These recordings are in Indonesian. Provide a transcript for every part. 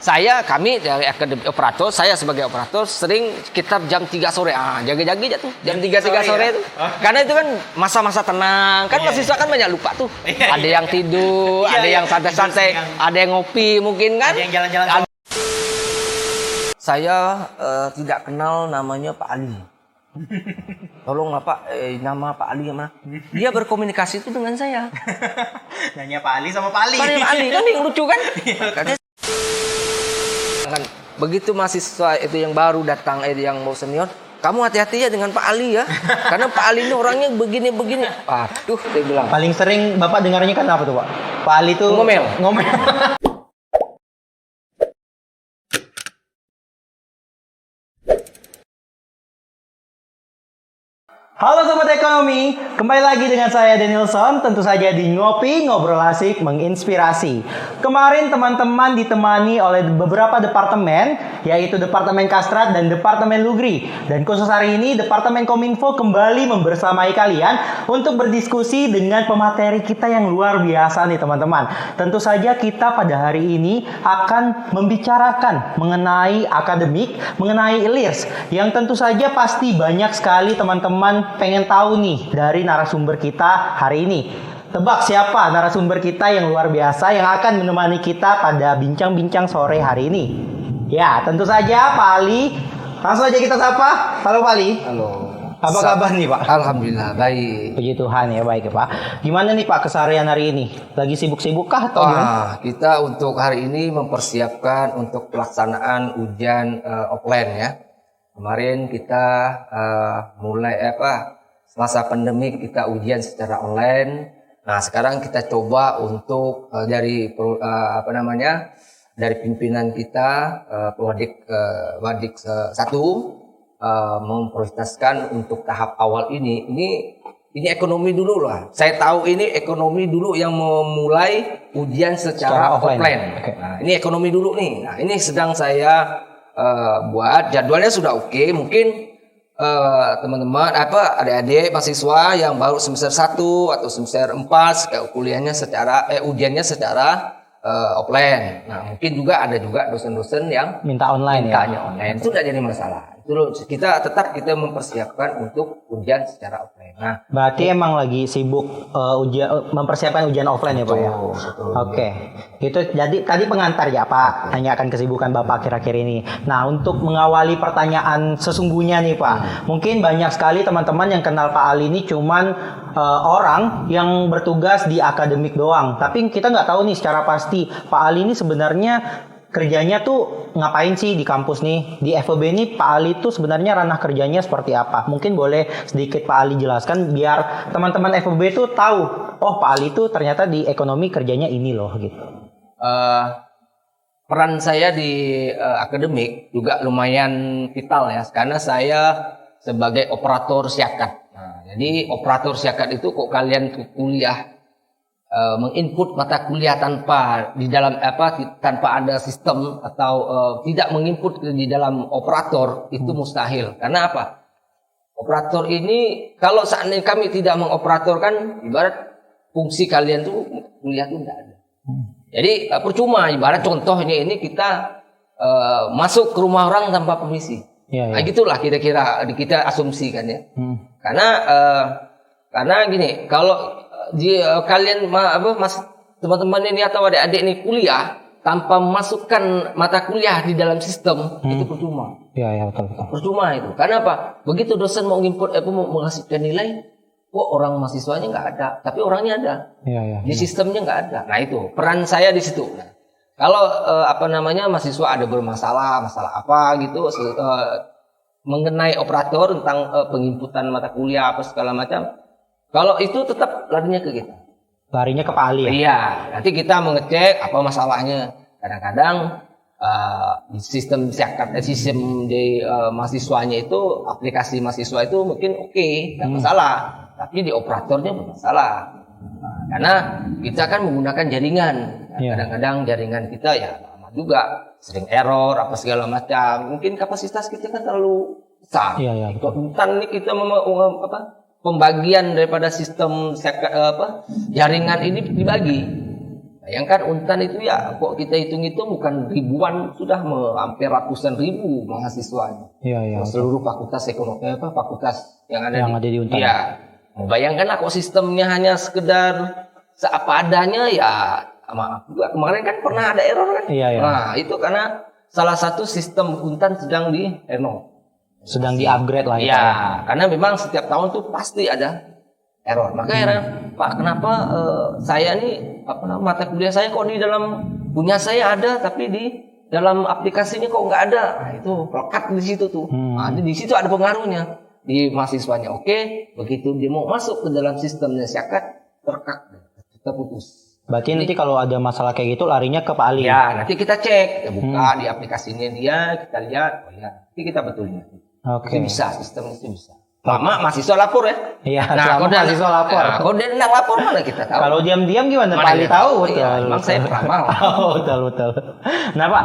kami dari akademi operator, saya sebagai operator sering sekitar jam 3 sore. Jaga-jaga aja tuh, jam 3 sore itu. Karena itu kan masa-masa tenang. Kan mahasiswa kan banyak lupa tuh. Ada yang tidur, ada yang santai-santai, ada yang ngopi mungkin kan. Ada yang jalan-jalan. Saya tidak kenal namanya Pak Ali. Tolonglah Pak, nama Pak Ali yang mana? Dia berkomunikasi itu dengan saya. Nanya Pak Ali sama Pak Ali. Pak Ali kan yang lucu kan? Kan begitu mahasiswa itu yang baru datang, yang mau senior, kamu hati-hati ya dengan Pak Ali ya, karena Pak Ali ini orangnya begini-begini. Aduh, dia bilang. Paling sering Bapak dengarnya kan apa tuh Pak? Pak Ali tuh Ngomel. Halo Sobat Ekonomi, kembali lagi dengan saya Danielson, tentu saja di Ngopi Ngobrol Asik Menginspirasi. Kemarin teman-teman ditemani oleh beberapa departemen, yaitu Departemen Kastrat dan Departemen Lugri. Dan khusus hari ini, Departemen Kominfo kembali membersamai kalian untuk berdiskusi dengan pemateri kita yang luar biasa nih teman-teman. Tentu saja kita pada hari ini akan membicarakan mengenai akademik, mengenai ILIRS, yang tentu saja pasti banyak sekali teman-teman pengen tahu nih dari narasumber kita hari ini. Tebak siapa narasumber kita yang luar biasa yang akan menemani kita pada bincang-bincang sore hari ini? Ya, tentu saja Pak Ali. Langsung aja kita sapa. Halo Pak Ali. Halo. Apa kabar nih Pak? Alhamdulillah baik. Puji Tuhan ya, baik ya Pak. Gimana nih Pak keseharian hari ini? Lagi sibuk-sibuk kah atau gimana? Kita untuk hari ini mempersiapkan untuk pelaksanaan ujian offline ya. Kemarin kita mulai masa pandemi kita ujian secara online. Nah sekarang kita coba untuk dari pimpinan kita Wadik 1 memprioritaskan untuk tahap awal ini ekonomi dulu lah. Saya tahu ini ekonomi dulu yang memulai ujian secara offline. Okay. Nah ini ekonomi dulu nih. Nah ini sedang saya buat jadwalnya sudah oke. Mungkin teman-teman adik-adik mahasiswa yang baru semester 1 atau semester 4 kuliahnya ujiannya secara offline. Nah, mungkin juga ada dosen-dosen yang minta online online. Itu tidak jadi masalah. Itu kita mempersiapkan untuk ujian secara offline. Nah, berarti emang lagi sibuk mempersiapkan ujian offline ya Pak ya? Oke. Itu jadi tadi pengantar ya Pak, tanyakan kesibukan Bapak akhir-akhir ini. Nah, untuk mengawali pertanyaan sesungguhnya nih Pak, mungkin banyak sekali teman-teman yang kenal Pak Ali ini cuman orang yang bertugas di akademik doang. Tapi kita nggak tahu nih secara pasti Pak Ali ini sebenarnya kerjanya tuh ngapain sih di kampus nih? Di FEB ini Pak Ali tuh sebenarnya ranah kerjanya seperti apa? Mungkin boleh sedikit Pak Ali jelaskan biar teman-teman FEB tuh tahu, oh Pak Ali tuh ternyata di ekonomi kerjanya ini loh gitu. Peran saya di akademik juga lumayan vital ya, karena saya sebagai operator syakat. Nah, jadi operator syakat itu kok kalian kuliah menginput mata kuliah tanpa ada sistem atau tidak menginput di dalam operator itu mustahil. Karena apa? Operator ini kalau seandainya kami tidak mengoperatorkan, ibarat fungsi kalian tuh kuliah tuh tidak ada. Jadi percuma, ibarat contohnya ini kita masuk ke rumah orang tanpa permisi. Ya. Nah, gitulah kira-kira kita asumsikan ya. Karena gini, kalau kalian teman-teman ini atau adik-adik ini kuliah tanpa memasukkan mata kuliah di dalam sistem itu percuma. Iya betul. Percuma itu. Karena apa? Begitu dosen mau input mau menghasilkan nilai, orang mahasiswanya nggak ada, tapi orangnya ada. Iya. Di sistemnya nggak ada. Nah itu peran saya di situ. Nah, kalau mahasiswa ada bermasalah, masalah apa gitu mengenai operator tentang penginputan mata kuliah apa segala macam. Kalau itu tetap larinya ke kita. Larinya ke Pak Ali ya? Iya, nanti kita mengecek apa masalahnya. Kadang-kadang di sistem di mahasiswanya itu, aplikasi mahasiswa itu mungkin oke, nggak masalah. Tapi di operatornya bermasalah. Karena kita kan menggunakan jaringan. Kadang-kadang jaringan kita ya lama juga, sering error apa segala macam. Mungkin kapasitas kita kan terlalu besar. Iya. Ini kita pembagian daripada sistem jaringan ini dibagi. Nah, Bayangkan Untan itu ya, kok kita hitung-hitung bukan ribuan, sudah hampir ratusan ribu mahasiswanya. Iya. Seluruh fakultas ekonomi, fakultas yang ada di Untan. Iya. Bayangkanlah kok sistemnya hanya sekedar seapa adanya ya. Maaf juga kemarin kan pernah ada error kan. Iya. Nah itu karena salah satu sistem Untan sedang sedang di-upgrade lah ya. Karena memang setiap tahun tuh pasti ada error. Makanya Pak, kenapa saya nih mata kuliah saya kok di dalam punya saya ada, tapi di dalam aplikasinya kok nggak ada. Nah, itu lekat di situ tuh. Nah, di situ ada pengaruhnya di mahasiswanya. Oke, begitu dia mau masuk ke dalam sistemnya Syakat, terputus. Berarti nanti kalau ada masalah kayak gitu larinya ke Pak Ali. Ya, nanti kita cek, kita buka di aplikasinya dia, kita lihat, oh ya, nanti kita betulin. Oke. Itu bisa, sistem itu bisa. Lama mahasiswa lapor ya. Iya, nah, kalau mahasiswa lapor. Nah, kalau dia nggak lapor mana kita tahu. Kalau diam-diam gimana Pak Ali tahu? Betul. Iya, emang saya pernah mau. Betul. Nah Pak,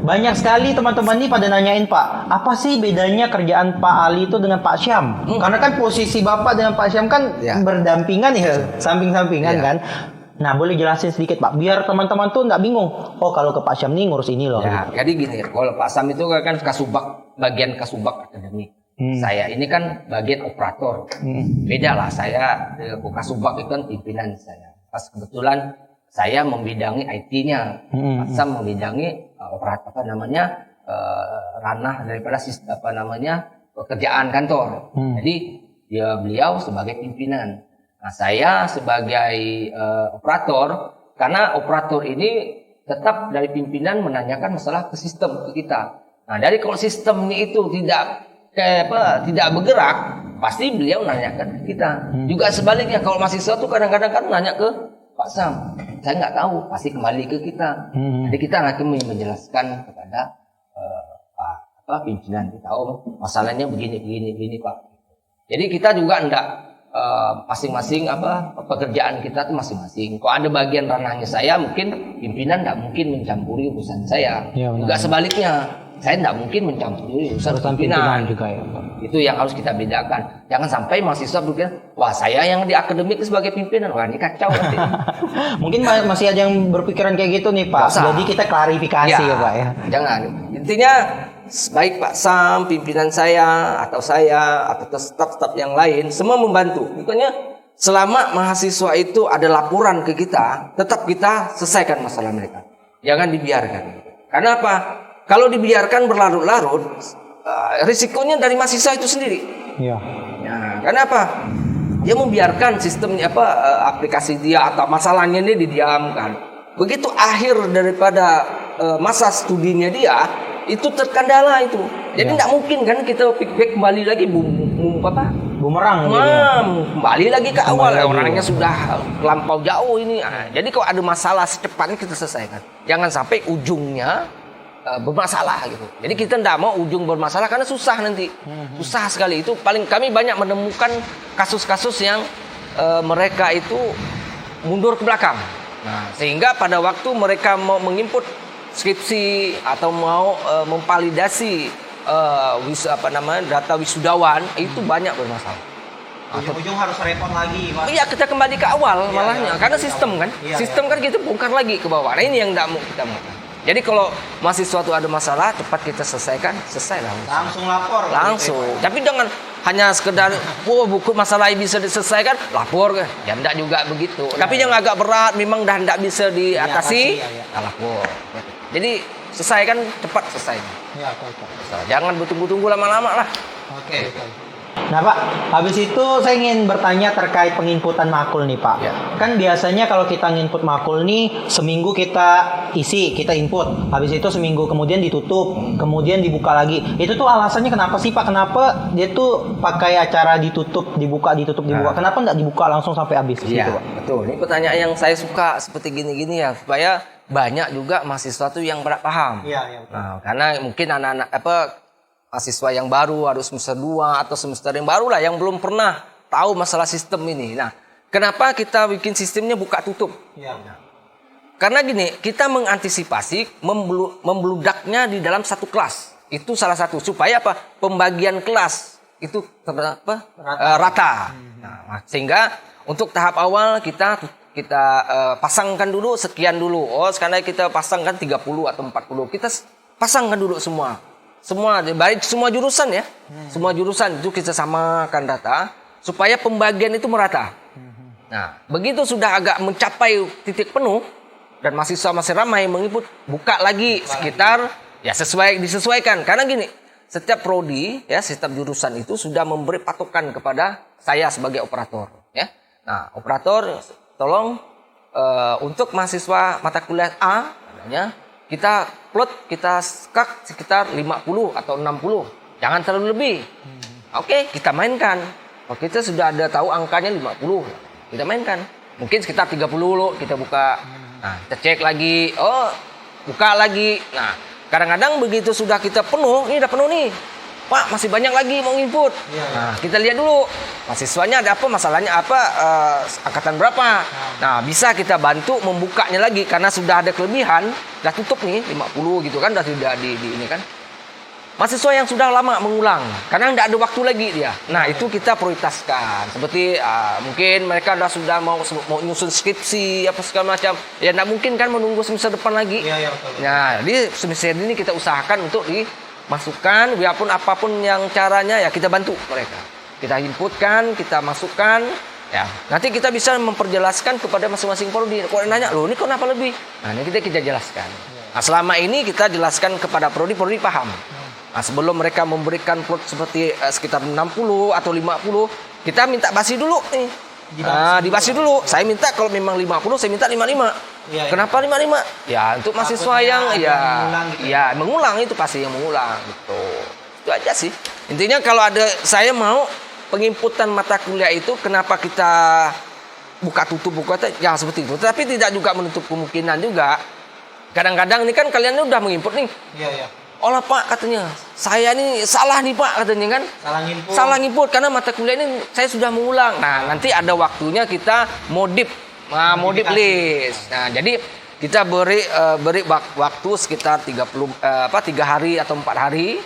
banyak sekali teman-teman ini pada nanyain Pak, apa sih bedanya kerjaan Pak Ali itu dengan Pak Syam? Karena kan posisi Bapak dengan Pak Syam kan berdampingan ya, samping-sampingan kan. Nah, boleh jelasin sedikit Pak, biar teman-teman tuh nggak bingung. Oh, kalau ke Pak Syam nih ngurus ini loh. Ya, jadi gini, kalau Pak Syam itu kan kasubag, bagian kasubag akademik. Saya ini kan bagian operator. Beda lah, saya kasubag itu kan pimpinan saya. Pas kebetulan saya membidangi IT-nya, Pak Syam membidangi operator ranah daripada sistem pekerjaan kantor. Jadi beliau sebagai pimpinan. Nah, saya sebagai operator, karena operator ini tetap dari pimpinan menanyakan masalah ke sistem ke kita. Nah, dari kalau sistemnya itu tidak bergerak, pasti beliau nanyakan ke kita. Juga sebaliknya kalau mahasiswa tuh kadang-kadang kan nanya ke Pak Sam, saya nggak tahu, pasti kembali ke kita. Jadi kita nanti menjelaskan kepada pimpinan kita, oh masalahnya begini Pak. Jadi kita juga enggak masing-masing pekerjaan kita tuh masing-masing. Kalau ada bagian ranahnya saya, mungkin pimpinan enggak mungkin mencampuri urusan saya. Ya, juga sebaliknya, saya enggak mungkin mencampuri urusan pimpinan juga ya. Itu yang harus kita bedakan. Jangan sampai mahasiswa berpikir, wah saya yang di akademik sebagai pimpinan, wah ini kacau nanti. Mungkin masih ada yang berpikiran kayak gitu nih Pak. Jadi kita klarifikasi ya Pak ya. Jangan. Intinya baik Pak Sam, pimpinan saya atau staf-staf yang lain semua membantu. Pokoknya selama mahasiswa itu ada laporan ke kita, tetap kita selesaikan masalah mereka. Jangan dibiarkan. Karena apa? Kalau dibiarkan berlarut-larut, risikonya dari mahasiswa itu sendiri. Iya. Nah, karena apa? Dia membiarkan sistemnya aplikasi dia atau masalahnya ini didiamkan. Begitu akhir daripada masa studinya dia itu terkendala itu. Jadi tidak mungkin kan kita feedback kembali lagi bumerang kembali lagi ke awal. Orangnya sudah lampau jauh ini. Nah, jadi kalau ada masalah secepatnya kita selesaikan. Jangan sampai ujungnya bermasalah gitu. Jadi kita tidak mau ujung bermasalah karena susah nanti. Susah sekali itu. Paling kami banyak menemukan kasus-kasus yang mereka itu mundur ke belakang. Nah, sehingga pada waktu mereka mau menginput skripsi atau mau memvalidasi data wisudawan itu banyak bermasalah. Ujung-ujung harus repot lagi Pak. Iya, kita kembali ke awal malahnya karena sistem kan. Sistem kan kita bongkar lagi ke bawah. Nah, ini yang tidak mau kita mau. Jadi kalau mahasiswa itu ada masalah, cepat kita selesaikan, selesai lah. Langsung lapor. Langsung. Tapi jangan hanya sekedar buku masalah bisa diselesaikan, lapor kan. Ya enggak juga begitu. Tapi yang agak berat memang dah enggak bisa diatasi, lapor. Jadi selesaikan cepat selesai. Ya, betul. Jangan bertunggu-tunggu lama-lama lah. Oke. Nah Pak, habis itu saya ingin bertanya terkait penginputan makul nih Pak. Ya. Kan biasanya kalau kita nginput makul nih, seminggu kita isi, kita input. Habis itu seminggu kemudian ditutup, kemudian dibuka lagi. Itu tuh alasannya kenapa sih Pak? Kenapa dia tuh pakai acara ditutup, dibuka, dibuka? Kenapa nggak dibuka langsung sampai habis gitu Pak? Betul. Ini pertanyaan yang saya suka seperti gini-gini ya, supaya banyak juga mahasiswa tuh yang paham. Iya. Nah, karena mungkin anak-anak mahasiswa yang baru harus semester 2 atau semester yang baru lah yang belum pernah tahu masalah sistem ini. Nah, kenapa kita bikin sistemnya buka tutup? Iya. Karena gini, kita mengantisipasi membludaknya di dalam satu kelas. Itu salah satu supaya apa? Pembagian kelas itu rata. Nah, sehingga untuk tahap awal kita kita pasangkan dulu sekian dulu. Oh, sekarang kita pasangkan 30 atau 40. Kita pasangkan dulu semua. Baik semua jurusan ya. Semua jurusan itu kita samakan data supaya pembagian itu merata. Nah, begitu sudah agak mencapai titik penuh dan mahasiswa masih ramai mengikut, buka lagi sekitar ya disesuaikan. Karena gini, setiap prodi ya, setiap jurusan itu sudah memberi patokan kepada saya sebagai operator ya. Nah, operator tolong untuk mahasiswa mata kuliah A adanya kita plot, kita skak sekitar 50 atau 60. Jangan terlalu lebih. Oke, kita mainkan. Kalau kita sudah ada tahu angkanya 50, kita mainkan. Mungkin sekitar 30 dulu kita buka. Nah, kita cek lagi. Oh, buka lagi. Nah, kadang-kadang begitu sudah kita penuh, ini udah penuh nih. Pak, masih banyak lagi mau input. Nah, kita lihat dulu mahasiswanya ada apa, masalahnya apa, angkatan berapa. Nah, bisa kita bantu membukanya lagi karena sudah ada kelebihan, sudah tutup nih 50 gitu kan, sudah tidak di ini kan. Mahasiswa yang sudah lama mengulang karena tidak ada waktu lagi dia. Nah, itu kita prioritaskan. Seperti mungkin mereka sudah mau nyusun skripsi apa segala macam. Ya tidak mungkin kan menunggu semester depan lagi. Nah, jadi semester ini kita usahakan untuk masukkan, biarpun apapun yang caranya ya kita bantu mereka. Kita inputkan, kita masukkan, ya. Nanti kita bisa memperjelaskan kepada masing-masing prodi. Kalau nanya, loh ini kenapa lebih? Nah, ini kita jelaskan. Nah, selama ini kita jelaskan kepada prodi paham. Nah, sebelum mereka memberikan plot seperti sekitar 60 atau 50, kita minta basi dulu nih. Dibasi dulu. Saya minta kalau memang 50, saya minta 55. Kenapa 55? Ya, untuk mahasiswa yang mengulang itu pasti yang mengulang gitu. Itu aja sih. Intinya kalau ada saya mau penginputan mata kuliah itu kenapa kita buka tutup ya seperti itu. Tapi tidak juga menutup kemungkinan juga. Kadang-kadang ini kan kalian udah menginput nih. Olah Pak katanya, saya ini salah nih Pak katanya kan. Salah nginput karena mata kuliah ini saya sudah mengulang. Nah, nanti ada waktunya kita modif list. Nah, jadi kita beri waktu sekitar 3 hari atau 4 hari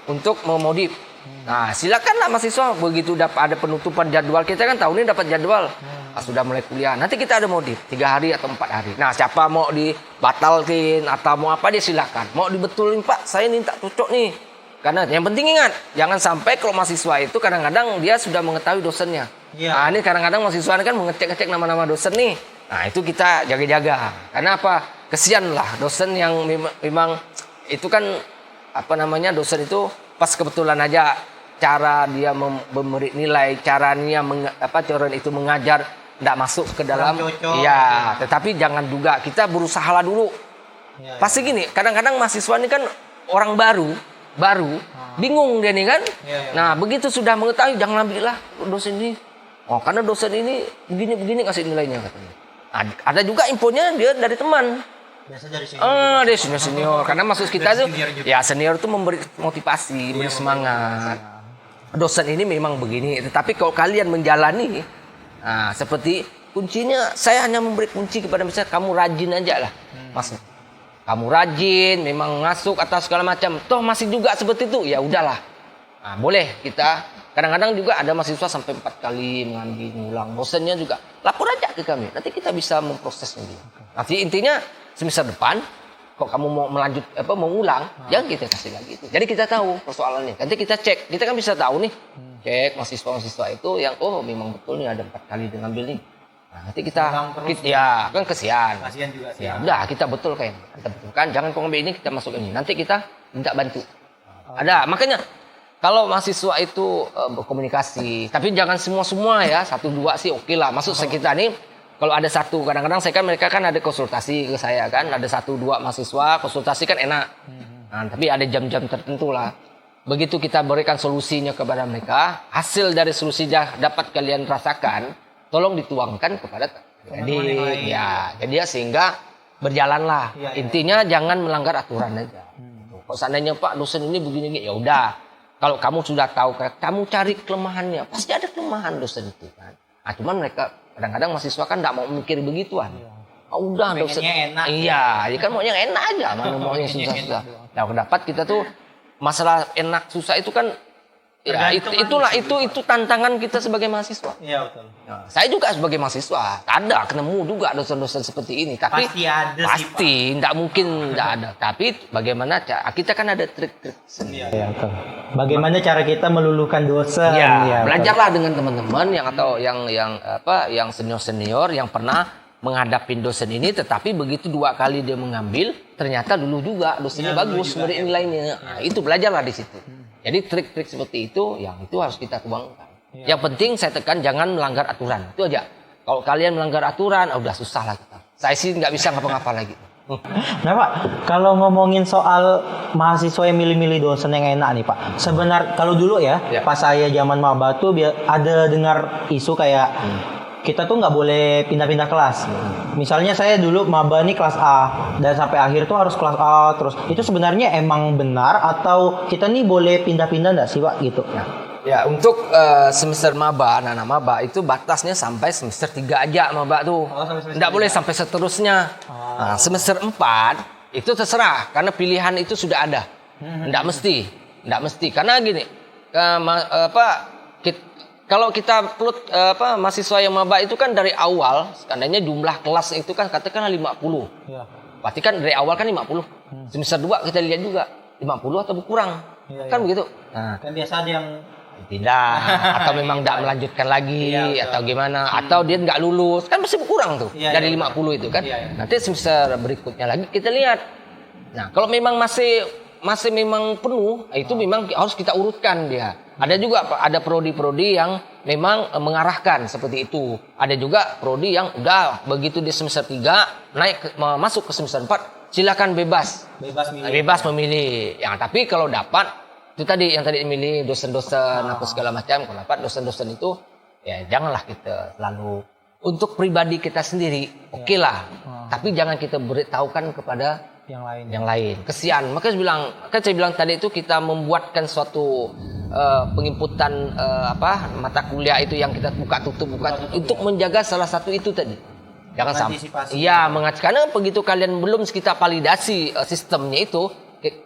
untuk memodif. Nah, silakanlah mahasiswa begitu dapat ada penutupan jadwal, kita kan tahun ini dapat jadwal. Sudah mulai kuliah. Nanti kita ada modif 3 hari atau 4 hari. Nah, siapa mau dibatalkan atau mau apa dia silakan. Mau dibetulin Pak, saya minta cocok nih. Karena yang penting ingat, jangan sampai kalau mahasiswa itu kadang-kadang dia sudah mengetahui dosennya. Nah, ini kadang-kadang mahasiswa kan mengecek-ngecek nama-nama dosen nih. Nah, itu kita jaga-jaga. Karena apa? Kesian lah dosen yang memang itu kan dosen itu pas kebetulan aja cara dia memberi nilai, caranya cara itu mengajar tidak masuk ke dalam. Iya, tetapi jangan juga kita berusaha lah dulu. Pasti gini, kadang-kadang mahasiswa ini kan orang baru, bingung dia nih kan. Nah, begitu sudah mengetahui jangan ambillah dosen ini. Oh, karena dosen ini begini kasih nilainya katanya. Nah, ada juga infonya dia dari teman. Biasa dari senior. Dari senior. Karena maksud kita tuh ya senior itu memberi motivasi, memberi semangat. Dosen ini memang begini, tetapi kalau kalian menjalani, nah seperti kuncinya saya hanya memberi kunci kepada misalnya kamu rajin aja lah, mas. Kamu rajin, memang masuk atau segala macam. Toh masih juga seperti itu, ya udahlah. Nah, boleh kita. Kadang-kadang juga ada mahasiswa sampai 4 kali ngulang. Dosennya juga lapor aja ke kami. Nanti kita bisa memprosesnya dia. Nanti intinya semester depan, kok kamu mau melanjut mau ulang, jangan kita kasih lagi itu. Jadi kita tahu persoalannya. Nanti kita cek. Kita kan bisa tahu nih. Cek mahasiswa itu yang memang betul nih ada 4 kali ngambil nih. Nah, nanti kita ya kan kasihan juga sih. Ya udah kita betulkan. Jangan kau ngambil ini kita masuk ini. Nanti kita minta bantu. Ada makanya kalau mahasiswa itu berkomunikasi, tapi jangan semua ya, 1-2 sih oke lah. Maksud kita nih kalau ada satu, kadang-kadang mereka kan ada konsultasi ke saya kan, ada 1-2 mahasiswa konsultasi kan enak. Nah, tapi ada jam-jam tertentu lah. Begitu kita berikan solusinya kepada mereka, hasil dari solusinya dapat kalian rasakan, tolong dituangkan kepada jadi sehingga berjalanlah. Intinya jangan melanggar aturan aja. Kalau seandainya Pak dosen ini begini, ya udah. Kalau kamu sudah tahu, kamu cari kelemahannya, pasti ada kelemahan dosen itu kan. Nah, cuman mereka kadang-kadang mahasiswa kan tidak mau mikir begituan. Udah dosen enak. Iya, ya kan maunya enak aja, mana maunya susah-susah. Nah, dapat kita tuh masalah enak susah itu kan Ya, itu tantangan kita sebagai mahasiswa. Iya betul. Nah, saya juga sebagai mahasiswa ada ketemu juga dosen-dosen seperti ini, tapi Pasti ada sih, Pak. pasti tidak mungkin tidak ada. Tapi bagaimana kita kan ada trik-trik sendiri. Iya betul. Bagaimana cara kita meluluhkan dosen? Ya, Iya, belajarlah dengan teman-teman yang senior-senior yang pernah menghadapi dosen ini, tetapi begitu 2 kali dia mengambil, ternyata dulu juga dosennya bagus, nilainya. Nah, itu belajarlah di situ. Jadi trik-trik seperti itu, yang itu harus kita tuangkan. Yang penting saya tekan jangan melanggar aturan. Itu aja. Kalau kalian melanggar aturan, udah susah lah kita. Saya sih nggak bisa ngapa-ngapa lagi. Nah Pak, kalau ngomongin soal mahasiswa yang milih-milih dosen yang enak nih Pak. Kalau dulu ya, pas saya zaman maba tuh ada dengar isu kayak kita tuh nggak boleh pindah-pindah kelas. Misalnya saya dulu maba nih kelas A dan sampai akhir tuh harus kelas A terus. Itu sebenarnya emang benar atau kita nih boleh pindah-pindah nggak sih Pak gitu? Ya, untuk semester maba, anak-anak maba itu batasnya sampai semester 3 aja maba tuh. Nggak boleh sampai seterusnya. Nah, semester 4 itu terserah karena pilihan itu sudah ada. Nggak mesti. Karena gini, kalau kita mahasiswa yang maba itu kan dari awal, seandainya jumlah kelas itu kan katakanlah 50. Ya. Berarti kan dari awal kan 50. Semester 2 kita lihat juga 50 atau berkurang. Kan begitu. Nah, Kan biasa ada yang pindah atau memang tidak melanjutkan lagi atau gimana atau dia nggak lulus kan masih berkurang tuh dari 50 itu kan. Nanti semester berikutnya lagi kita lihat. Nah, kalau memang masih memang penuh, itu memang harus kita urutkan dia. Ada juga ada prodi yang memang mengarahkan seperti itu. Ada juga prodi yang udah begitu di semester 3 masuk ke semester 4 silakan bebas memilih. Yang tapi kalau dapat itu tadi yang tadi milih dosen-dosen apa segala macam, kalau dapat dosen-dosen itu ya janganlah kita selalu untuk pribadi kita sendiri oke lah. Tapi jangan kita beritahukan kepada yang lain. Kesian. Maka saya bilang tadi itu kita membuatkan suatu penginputan mata kuliah itu yang kita buka tutup untuk menjaga salah satu itu tadi. Jangan sampai. Iya, karena begitu kalian belum kita validasi sistemnya itu,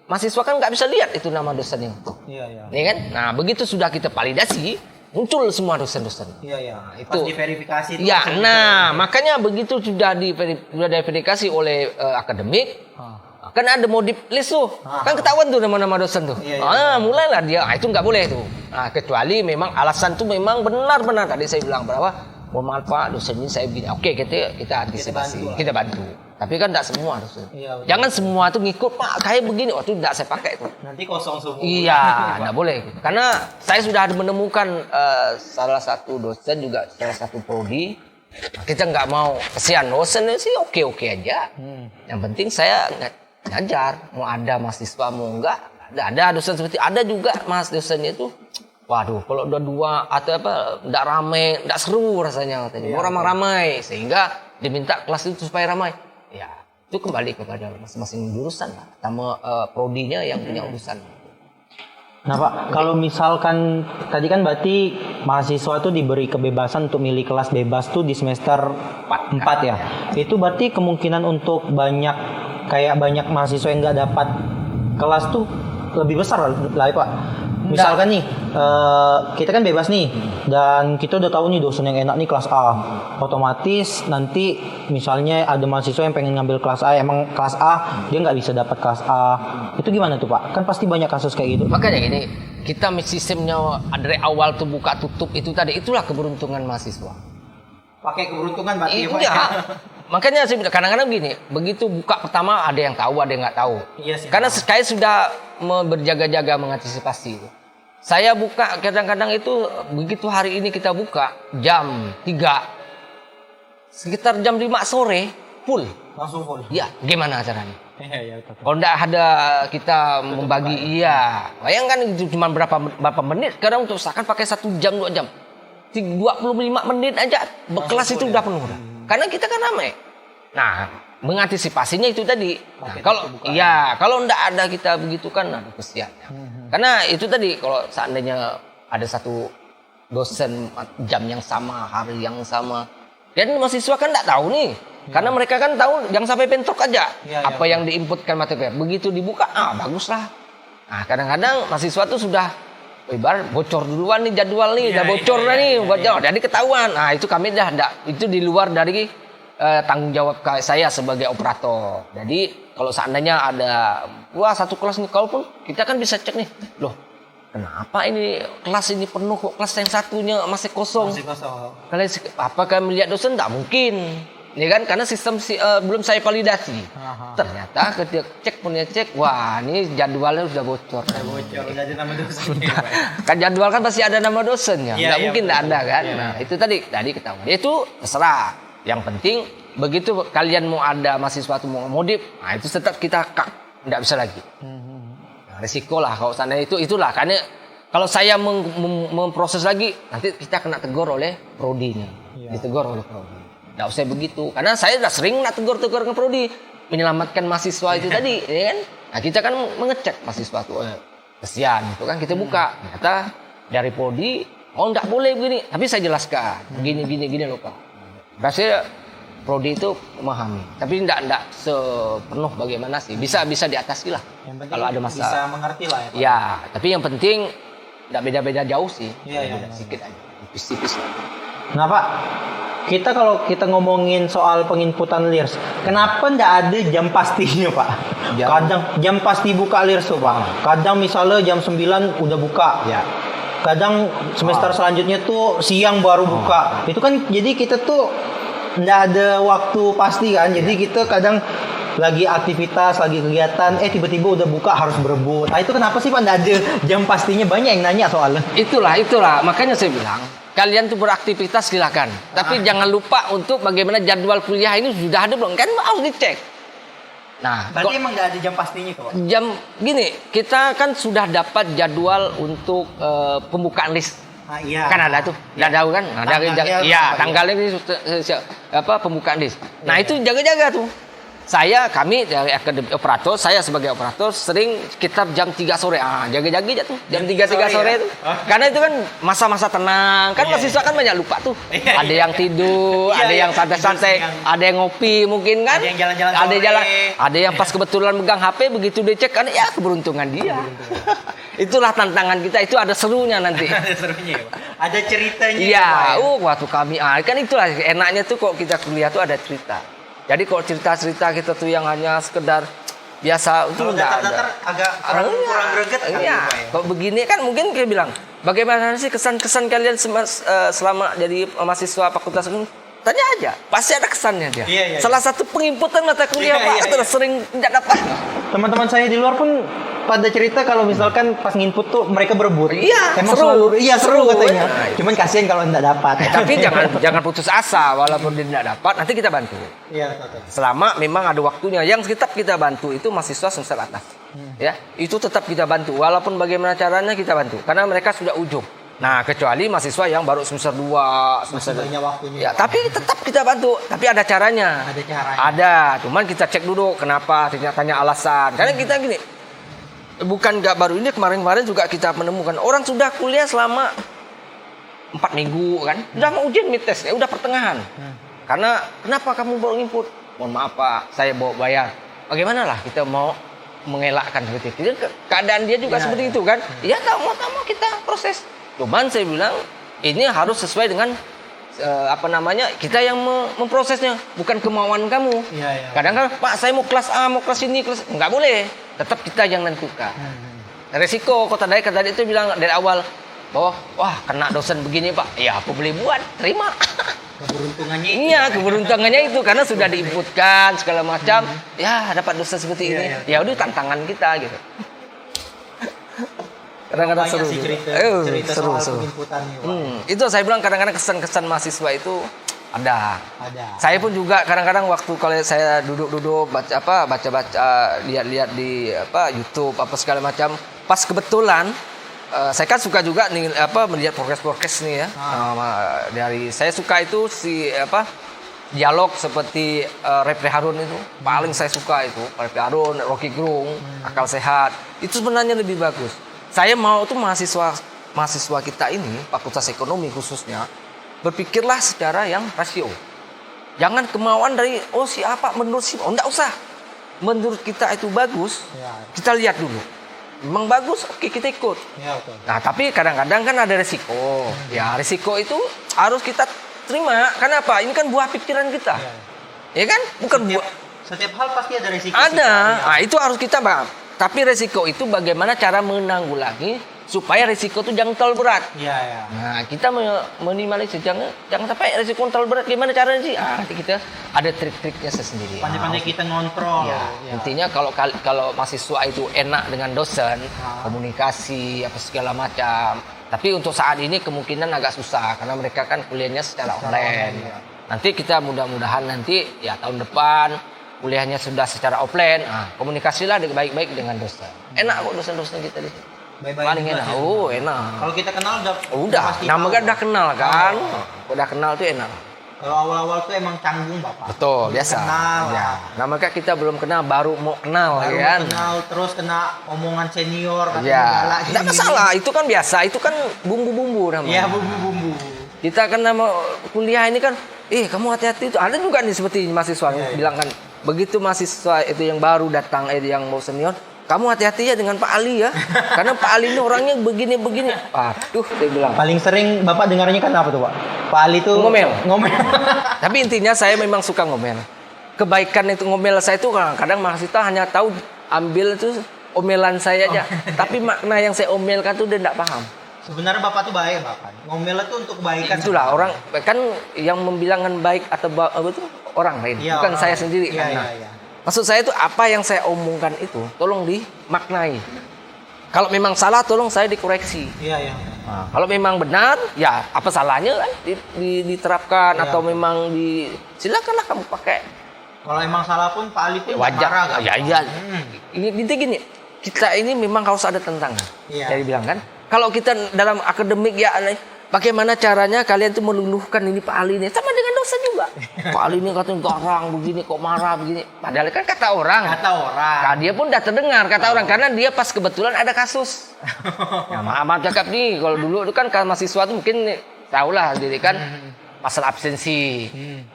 mahasiswa kan nggak bisa lihat itu nama dosennya. Iya. Ya kan? Nah, begitu sudah kita validasi, muncul semua dosen-dosen. Iya. Itu. Pas diverifikasi itu. Ya, makanya begitu sudah diverifikasi oleh akademik, kan ada modif list tuh. Kan ketahuan tuh nama-nama dosen tuh. Mulailah dia. Itu nggak boleh tuh. Nah, kecuali memang alasan tuh memang benar-benar tadi saya bilang bahwa mohon maaf Pak, dosen ini saya begini. Oke, kita antisipasi, kita bantu. Tapi kan tidak semua dosen. Jangan semua tuh ngikut Pak, kayak begini. Waktu tidak saya pakai itu. Nanti kosong semua. Iya, tidak boleh. Karena saya sudah menemukan salah satu dosen juga salah satu prodi. Kita nggak mau kesian dosen sih oke aja. Yang penting saya ngajar, mau ada mahasiswa mau enggak, ada dosen seperti ada juga dosennya itu. Waduh, kalau udah 2 atau enggak ramai, enggak seru rasanya katanya. Mau ramai-ramai sehingga diminta kelas itu supaya ramai. Ya, itu kembali kepada masing-masing jurusan lah, sama prodinya yang punya urusan. Nah Pak, kalau misalkan tadi kan berarti mahasiswa tuh diberi kebebasan untuk milih kelas bebas tuh di semester 4 ya. Itu berarti kemungkinan untuk banyak mahasiswa yang nggak dapat kelas tuh lebih besar lah Pak. Misalkan nih, kita kan bebas nih, dan kita udah tahu nih dosen yang enak nih kelas A. Otomatis nanti misalnya ada mahasiswa yang pengen ngambil kelas A, emang kelas A dia nggak bisa dapat kelas A. Itu gimana tuh Pak? Kan pasti banyak kasus kayak gitu. Makanya gini, kita sistemnya dari awal tuh buka tutup itu tadi, itulah keberuntungan mahasiswa. Pakai keberuntungan berarti Pak? Iya. Makanya saya kadang-kadang gini, begitu buka pertama ada yang tahu, ada yang nggak tahu. Iya sih. Karena saya sudah berjaga-jaga mengantisipasi. Saya buka kadang-kadang itu begitu hari ini kita buka jam 3, sekitar jam 5 sore full. Langsung full. Iya, gimana caranya? Iya. Kalau enggak ada kita membagi, bayangkan itu cuma berapa menit. Sekarang untuk usahakan pakai 1 jam 2 jam. 25 menit aja kelas itu udah penuh. Karena kita kan ramai. Nah, mengantisipasinya itu tadi. Nah, kalau enggak ada kita begitu kan kesian. Karena itu tadi kalau seandainya ada satu dosen jam yang sama, hari yang sama, dan mahasiswa kan enggak tahu nih. Karena mereka kan tahu yang sampai bentrok aja yang diinputkan materi. Begitu dibuka, baguslah. Nah, kadang-kadang mahasiswa tuh sudah ibarat bocor duluan nih jadwal nih, udah bocor nih, jadi ketahuan. Nah itu kami itu di luar dari tanggung jawab saya sebagai operator. Jadi kalau seandainya ada satu kelas nih, kalaupun kita kan bisa cek nih, loh kenapa ini kelas ini penuh kok kelas yang satunya masih kosong? Kalian apakah melihat dosen? Tidak mungkin. Ya kan, karena sistem belum saya validasi. Ternyata ketika cek, wah ini jadwalnya sudah bocor. Udah ada nama dosen. Kan jadwal kan pasti ada nama dosennya. Tidak mungkin tidak ada kan. Nah itu tadi ketahuan. Itu terserah. Yang penting begitu kalian mau ada mahasiswa itu mau modif, nah itu tetap kita tidak bisa lagi. Nah, resiko lah kalau sana itulah karena kalau saya memproses lagi nanti kita kena tegur oleh prodinya, ditegur oleh prodi. Tidak usah begitu karena saya sudah sering tegur ke prodi menyelamatkan mahasiswa itu tadi, ya kan? Nah kita kan mengecek mahasiswa itu, kesian itu kan kita buka, ternyata dari prodi, tidak boleh begini, tapi saya jelaskan, gini loh Pak. Rasanya prodi itu memahami, tapi tidak sepenuh bagaimana sih. Bisa diatasi lah. Kalau ada masalah. Bisa mengerti lah ya Pak. Ya, tapi yang penting tidak beda-beda jauh sih. Iya. Sedikit aja, tipis-tipis. Nah Pak, kalau kita ngomongin soal penginputan LIRS, kenapa tidak ada jam pastinya Pak? Kadang jam pasti buka LIRS tuh Pak. Kadang misalnya jam 9 udah buka. Ya. Kadang semester selanjutnya tuh siang baru buka. Itu kan jadi kita tuh nggak ada waktu pasti kan. Jadi kita kadang lagi aktivitas, lagi kegiatan, tiba-tiba udah buka harus berebut. Nah itu kenapa sih Pak nggak ada jam pastinya? Banyak yang nanya soalnya. Itulah. Makanya saya bilang kalian tuh beraktivitas silakan. Tapi jangan lupa untuk bagaimana jadwal kuliah ini sudah ada belum? Kan harus dicek. Nah, berarti emang nggak ada jam pastinya kok? Jam gini, kita kan sudah dapat jadwal untuk pembukaan list. Iya. Kan ada tuh, udah tahu kan? Tanggalnya ini pembukaan list. Nah itu jaga-jaga tuh. Kami dari akademi operator, saya sebagai operator sering sekitar jam 3 sore. Jaga-jaga aja tuh, jam 3 sore itu. Karena itu kan masa-masa tenang. Kan mahasiswa kan banyak lupa tuh. Ada yang tidur, ada yang santai-santai, ada yang ngopi mungkin kan. Ada yang jalan-jalan. Ada yang pas kebetulan megang HP begitu dicek kan ya keberuntungan dia. Itulah tantangan kita, itu ada serunya nanti. Ada serunya ya, Pak. Ada ceritanya. Iya, waktu kami kan itulah enaknya tuh kok kita kuliah tuh ada cerita. Jadi kalau cerita-cerita kita tuh yang hanya sekedar biasa itu enggak ada. Agak kurang greget kan. Iya. Kalau begini kan mungkin kayak bilang, bagaimana sih kesan-kesan kalian selama jadi mahasiswa fakultas hukum? Tanya aja, pasti ada kesannya dia. Iya. Salah satu penginputan mata kuliah Pak, terus sering tidak dapat. Teman-teman saya di luar pun pada cerita kalau misalkan pas nginput tuh mereka berebut. Iya, emang seru katanya. Cuman kasihan kalau tidak dapat. Tapi jangan putus asa walaupun dia tidak dapat, nanti kita bantu. Iya, betul. Selama memang ada waktunya, yang tetap kita bantu itu mahasiswa semester atas. Ya, itu tetap kita bantu walaupun bagaimana caranya kita bantu karena mereka sudah ujung. Nah, kecuali mahasiswa yang baru semester 2, semester banyak waktunya. Ya, tapi tetap kita bantu, tapi ada caranya. Ada caranya. Ada, cuman kita cek dulu kenapa, tanya alasan. Karena kita gini, bukan nggak baru ini, kemarin-kemarin juga kita menemukan orang sudah kuliah selama 4 minggu kan, udah mau ujian mid test, udah pertengahan. Karena kenapa kamu baru input? Mohon maaf Pak, saya bawa bayar. Bagaimana lah kita mau mengelakkan seperti itu? Keadaan dia juga seperti itu kan? Ya tak mau kita proses. Cuman saya bilang ini harus sesuai dengan kita yang memprosesnya, bukan kemauan kamu. Kadang-kadang Pak saya mau kelas A, mau kelas ini, nggak boleh. Tetap kita yang nentukan. Resiko kota tadi itu bilang dari awal bahwa wah kena dosen begini Pak, ya aku boleh buat, terima. Keberuntungannya itu. Iya, keberuntungannya itu karena sudah diinputkan segala macam. Ya dapat dosen seperti ini. Ya udah tantangan kita gitu. Kadang-kadang seru. Cerita soal penginputannya. Itu saya bilang kadang-kadang kesan-kesan mahasiswa itu ada. Saya pun juga kadang-kadang waktu kalau saya duduk-duduk baca-baca lihat-lihat di YouTube segala macam, pas kebetulan saya kan suka juga nih melihat progres nih ya. Dari saya suka itu dialog seperti Refli Harun itu paling saya suka itu. Refli Harun, Rocky Gerung, Akal Sehat. Itu sebenarnya lebih bagus. Saya mau tuh mahasiswa kita ini, Fakultas Ekonomi khususnya, berpikirlah secara yang rasio. Jangan kemauan dari siapa menurut enggak usah. Menurut kita itu bagus, kita lihat dulu. memang bagus, oke kita ikut. Iya, betul. Nah, tapi kadang-kadang kan ada resiko. Ya, resiko itu harus kita terima. Kenapa? Ini kan buah pikiran kita. Ya kan? Bukan buah. Setiap hal pasti ada resiko. Ada. Nah, itu harus kita paham. Tapi resiko itu bagaimana cara menanggulangi supaya resiko itu jangan terlalu berat. Iya, iya. Nah, kita minimalisir jangan sampai resiko terlalu berat. Gimana caranya sih? Nanti kita ada trik-triknya sendiri. Pandai-pandai kita ngontrol. Ya, intinya kalau mahasiswa itu enak dengan dosen, komunikasi apa segala macam. Tapi untuk saat ini kemungkinan agak susah karena mereka kan kuliahnya secara online. Nanti kita mudah-mudahan nanti ya tahun depan kuliahnya sudah secara offline. Komunikasilah baik-baik dengan dosen. Enak kok dosen-dosen kita di sini. Paling enak. Enak. Kalau kita kenal udah pasti nama kan tahu. udah kenal kan. Udah kenal tuh enak. Kalau awal-awal tuh emang canggung Bapak. Betul, Belum biasa. Kenal. Ya. Nah, maka kita belum kenal, baru mau kenal Baru kan. kenal terus kena omongan senior katanya Ya, galak, tidak gini. masalah. Itu kan biasa. Itu kan bumbu-bumbu namanya. Iya, bumbu-bumbu. Kita kan nama kuliah ini kan, kamu hati-hati itu. Ada juga nih seperti mahasiswa bilang kan, begitu mahasiswa itu yang baru datang, yang mau senior, kamu hati-hati ya dengan Pak Ali ya, karena Pak Ali ini orangnya begini-begini. Aduh, dia bilang. Paling sering Bapak dengarnya kan apa tuh Pak? Pak Ali tuh Ngomel. Ngomel. Tapi intinya saya memang suka ngomel. Kebaikan itu ngomel saya itu kadang mahasiswa hanya tahu ambil itu omelan saya aja, tapi makna yang saya omelkan tuh dia tidak paham. Sebenarnya Bapak tuh baik Bapak. Ngomel itu untuk kebaikan. Itulah orang kan yang membilangkan baik atau apa itu orang lain, Iya, bukan orang saya lain. sendiri. Iya, Nah, iya. maksud saya itu apa yang saya omongkan itu tolong dimaknai. Kalau memang salah tolong saya dikoreksi. Iya, iya. Kalau memang benar ya apa salahnya kan diterapkan Iya. atau memang silakanlah kamu pakai. Kalau emang salah pun Pak Ali pun Wajar. marah kan? Ya iya. Ini intinya gini, kita ini memang harus ada tantangan. Iya. Saya bilang kan, kalau kita dalam akademik ya bagaimana caranya kalian tuh meluluhkan ini Pak Ali ini sama dengan dosen juga. Pak Ali ini katanya garang begini kok marah begini. Padahal kan kata orang. Nah, dia pun udah terdengar kata orang karena dia pas kebetulan ada kasus. Ya, maaf cakap nih kalau dulu itu kan mahasiswa tuh mungkin tahulah diri kan masalah absensi.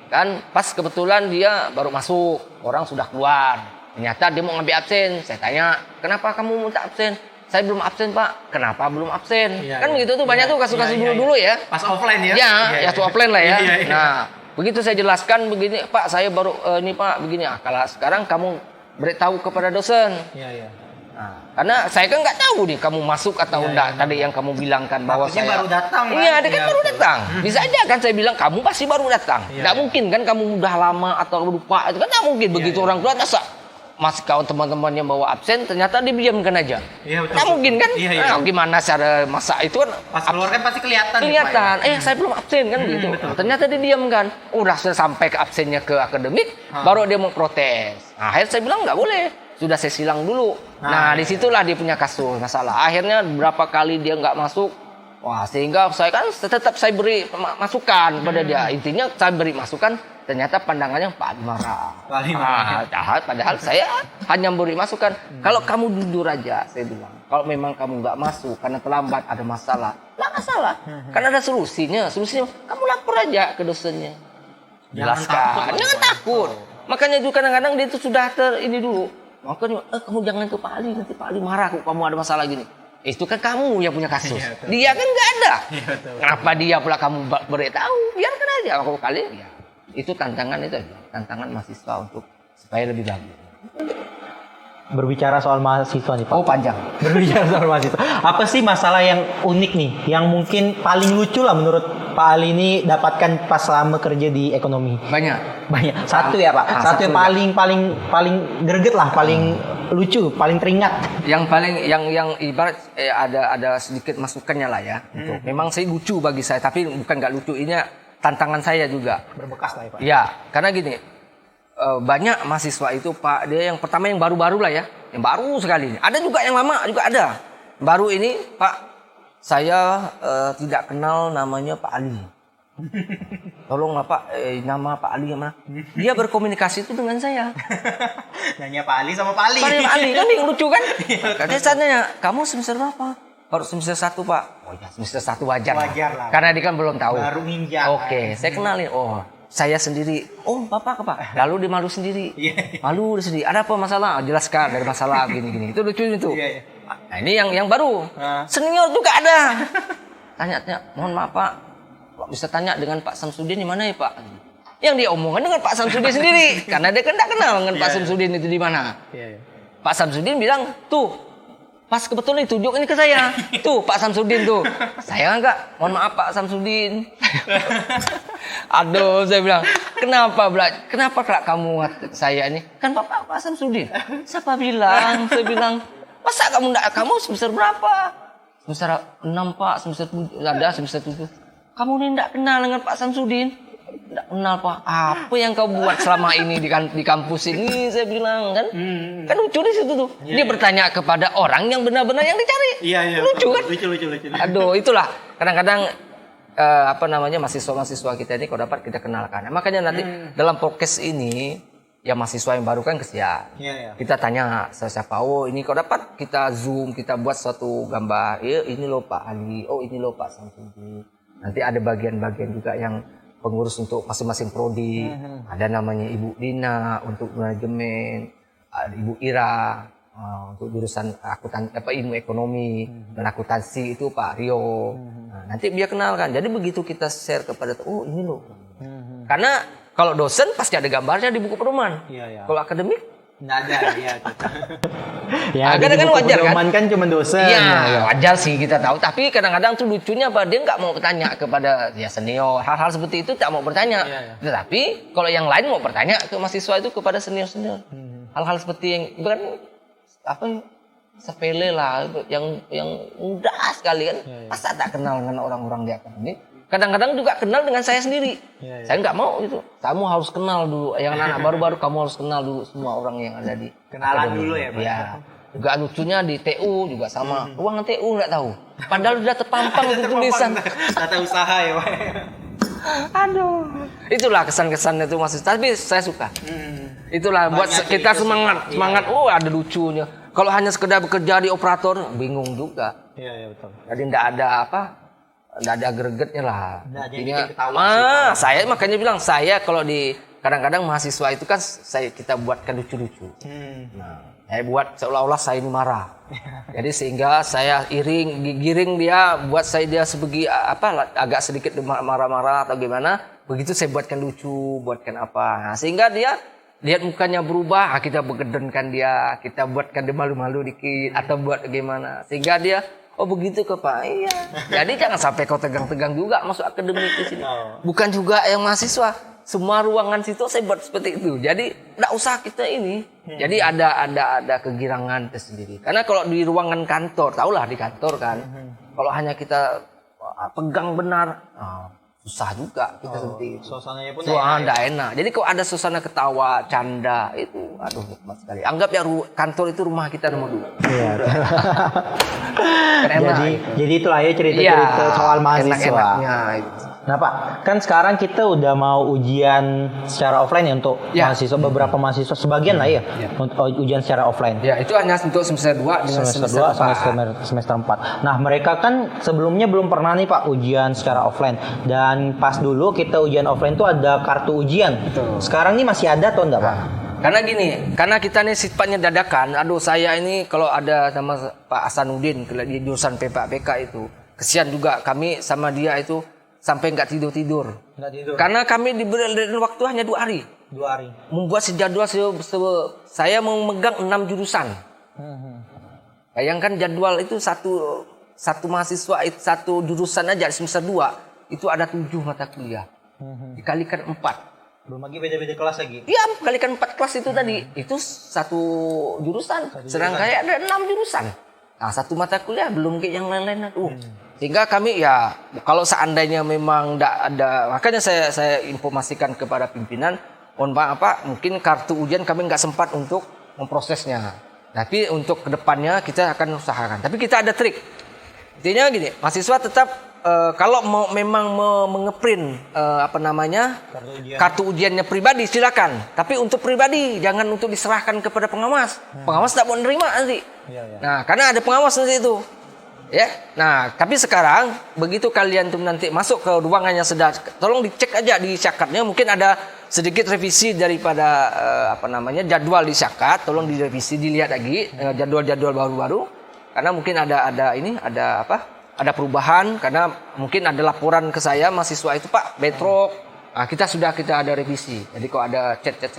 Kan pas kebetulan dia baru masuk, orang sudah keluar. Ternyata dia mau ngambil absen. Saya tanya, "Kenapa kamu minta absen?" "Saya belum absen Pak." "Kenapa belum absen?" Iya, Kan iya. begitu tuh banyak tuh kasus-kasus dulu-dulu ya. Pas offline ya? Ya tuh offline lah ya. Iya, iya. Nah, begitu saya jelaskan begini, "Pak, saya baru ini Pak begini." Kalau sekarang kamu beritahu kepada dosen. Iya, iya. Nah, karena saya kan nggak tahu nih kamu masuk atau enggak. Tadi yang kamu bilangkan bahwa Takutnya saya baru datang, kan? Iya, dia kan Iya, baru betul. datang. Bisa aja kan saya bilang kamu pasti baru datang. Iya, Nggak iya. mungkin kan kamu udah lama atau lupa. Itu kan nggak mungkin. Begitu iya. orang tua masa masih kawan teman-temannya bawa absen ternyata diamkan aja. Iya, betul. Nggak mungkin kan? Iya, iya. Nah, gimana cara masa itu kan Pas keluar kan pasti kelihatan. nih, kelihatan, Pak, ya? saya belum absen kan gitu. betul. Ternyata dia diamkan. Udah sudah sampai ke absennya ke akademik, baru dia mau protes. Nah, akhirnya saya bilang nggak boleh. Sudah saya silang dulu. Nah, disitulah dia punya kasus masalah. Akhirnya berapa kali dia nggak masuk. Wah, sehingga saya kan tetap saya beri masukan pada dia. Intinya saya beri masukan. Ternyata pandangannya Pak Ali marah. Pak Ali marah. Padahal saya hanya beri masukan. Kalau kamu jujur aja, saya bilang. Kalau memang kamu nggak masuk karena terlambat ada masalah, nggak masalah. Karena ada solusinya. Solusinya kamu lapor aja ke dosennya. Jelaskan. Jangan takut. Makanya itu kadang-kadang dia itu sudah ini dulu. Makanya kamu jangan ke Pak Ali, nanti Pak Ali marah kok kamu ada masalah gini. Itu kan kamu yang punya kasus. Iya, betul. Dia kan nggak ada. Iya, betul. Kenapa dia pula kamu beritahu? Biarkan aja kalau kalian. Ya. Itu tantangan itu, tantangan mahasiswa untuk supaya lebih bagus. Berbicara soal mahasiswa nih Pak. Oh panjang. Berbicara soal mahasiswa. Apa sih masalah yang unik nih, yang mungkin paling lucu lah menurut Pak Ali ini dapatkan pas selama kerja di ekonomi? Banyak. Banyak. Satu ya Pak. Satu yang paling greget lah, paling lucu, paling teringat. Yang paling yang ibarat ada sedikit masukannya lah ya. Untuk memang saya lucu bagi saya, tapi bukan nggak lucu, ini tantangan saya juga. Berbekas lah ya Pak. Ya, karena gini. Banyak mahasiswa itu Pak, dia yang pertama yang baru-baru lah ya, yang baru sekali. Ada juga yang lama juga ada. Baru ini Pak, saya tidak kenal namanya Pak Ali. Tolong lah Pak, nama Pak Ali yang mana? Dia berkomunikasi itu dengan saya. Nanya Pak Ali sama Pak Ali. Pak Ali kan yang lucu kan? Katanya saya nanya, kamu semester berapa? Baru semester 1 Pak. Oh ya semester 1 wajar Wajar lah. Karena dia kan belum tahu. Baru nginjak. Oke, saya kenalin. Oh, saya sendiri. Oh, Bapak apa? Lalu dia malu sendiri. Iya. Malu dia sendiri. Ada apa masalah? Jelaskan dari masalah gini-gini. Itu lucu itu. Iya, iya. Nah, ini yang baru. Nah. Senior juga ada. Tanya, mohon maaf Pak, bisa tanya dengan Pak Samsudin di mana ya Pak? Yang dia omongan dengan Pak Samsudin sendiri, karena dia kan tidak kenal dengan Pak Samsudin itu di mana. Pak Samsudin bilang, tuh, pas kebetulan ditunjuk ini ke saya. Tuh, Pak Samsudin tuh. Saya enggak, mohon maaf Pak Samsudin. Aduh, saya bilang, kenapa kamu saya ini? Kan Pak Samsudin. Siapa bilang? Saya bilang, masa kamu semester berapa? Semester 6 Pak, semester 7, ada semester 7. Kamu ini enggak kenal dengan Pak Samsudin? Enggak kenal Pak. Apa yang kau buat selama ini di kampus ini? Saya bilang kan. Kan lucu di situ tuh. Dia bertanya kepada orang yang benar-benar yang dicari. Iya. Lucu kan? Lucu. Aduh, itulah. Kadang-kadang mahasiswa-mahasiswa kita ini kalau dapat kita kenalkan. Makanya nanti dalam podcast ini ya mahasiswa yang baru kan kesian. Iya. Kita tanya siapa, oh ini kalau dapat kita zoom, kita buat suatu gambar. Ini loh Pak Ali, oh ini loh Pak Samsudin. Nanti ada bagian-bagian juga yang pengurus untuk masing-masing prodi. Ada namanya Ibu Dina untuk manajemen, ada Ibu Ira untuk jurusan ilmu ekonomi dan akuntansi itu Pak Rio. Nah, nanti dia kenalkan. Jadi begitu kita share kepada oh ini loh. Karena kalau dosen pasti ada gambarnya di buku pedoman. Iya. Kalau akademik nggak ada, iya. Ya, kadang-kadang wajar kan cuma dosen. Iya, wajar sih kita tahu. Tapi kadang-kadang tuh lucunya apa? Dia nggak mau bertanya kepada ya senior. Hal-hal seperti itu tak mau bertanya. Iya. Tetapi kalau yang lain mau bertanya ke mahasiswa itu kepada senior-senior. Hal-hal seperti yang bukan sepele lah, yang mudah sekali kan. Masa tak kenal dengan orang-orang di akademik? Kadang-kadang juga kenal dengan saya sendiri. Saya nggak mau itu. Kamu harus kenal dulu. Yang anak baru-baru kamu harus kenal dulu semua orang yang ada di kenalan dulu ya Pak. Ya. Juga lucunya di TU juga sama. Ruangan TU nggak tahu. Padahal sudah terpampang itu tulisan. Tata usaha ya Pak. Aduh. Itulah kesan-kesan itu masih. Tapi saya suka. Itulah buat kita semangat. Oh ada lucunya. Kalau hanya sekedar bekerja di operator bingung juga. Iya betul. Jadi nggak ada nggak ada gregetnya lah. Saya makanya bilang saya kalau di kadang-kadang mahasiswa itu kan kita buatkan lucu-lucu. Nah, saya buat seolah-olah saya ini marah. Jadi sehingga saya giring dia buat dia agak sedikit marah-marah atau gimana. Begitu saya buatkan lucu, buatkan apa. Nah, sehingga dia lihat mukanya berubah, kita begedenkan dia, kita buatkan dia malu-malu dikit atau buat gimana. Sehingga dia oh begitu ke Pak, iya. Jadi jangan sampai kau tegang-tegang juga masuk akademik di sini. Bukan juga yang mahasiswa. Semua ruangan situ saya buat seperti itu. Jadi tidak usah kita ini. Jadi ada kegirangan tersendiri. Karena kalau di ruangan kantor, tahulah di kantor kan. Kalau hanya kita pegang benar, susah juga kita seperti itu. Suasananya pun tidak enak. Jadi kalau ada suasana ketawa, canda itu, aduh nikmat sekali. Anggap ya kantor itu rumah kita nomor 2. Iya. Jadi itulah ya cerita-cerita soal mahasiswa. Nah Pak, kan sekarang kita udah mau ujian secara offline ya untuk mahasiswa, beberapa mahasiswa, sebagian lah ya, untuk ujian secara offline. Ya, itu hanya untuk semester 2 dengan semester 4. Nah, mereka kan sebelumnya belum pernah nih Pak ujian secara offline. Dan pas dulu kita ujian offline tuh ada kartu ujian. Betul. Sekarang ini masih ada atau enggak Pak? Karena gini, karena kita ini sifatnya dadakan. Aduh, saya ini kalau ada sama Pak Hasanuddin di jurusan PPK itu, kesian juga kami sama dia itu sampai nggak tidur. Karena kami diberi waktu hanya 2 hari. 2 hari. Membuat jadwal saya memegang 6 jurusan. Bayangkan jadwal itu satu mahasiswa itu satu jurusan aja semester 2 itu ada 7 mata kuliah. Dikalikan 4. Belum lagi beda-beda kelas lagi. Iya, kalikan 4 kelas itu tadi. Itu satu jurusan. Sedangkan kayak ada 6 jurusan. Nah, satu mata kuliah belum kayak yang lain-lain. Sehingga kami ya kalau seandainya memang tidak ada, makanya saya informasikan kepada pimpinan, mohon maaf Pak, mungkin kartu ujian kami nggak sempat untuk memprosesnya. Tapi untuk kedepannya kita akan usahakan. Tapi kita ada trik. Intinya gini, mahasiswa tetap kalau memang mengeprint kartu ujiannya pribadi silakan. Tapi untuk pribadi jangan untuk diserahkan kepada pengawas. Pengawas tak mau menerima nanti. Nah, karena ada pengawas nanti itu. Ya, nah tapi sekarang begitu kalian tuh nanti masuk ke ruangan yang sedang, tolong dicek aja di syakatnya, mungkin ada sedikit revisi daripada jadwal di syakat, tolong direvisi, dilihat lagi jadwal-jadwal baru-baru. karena mungkin ada perubahan karena mungkin ada laporan ke saya mahasiswa itu Pak bentrok. Nah, kita ada revisi. Jadi kalau ada chat-chat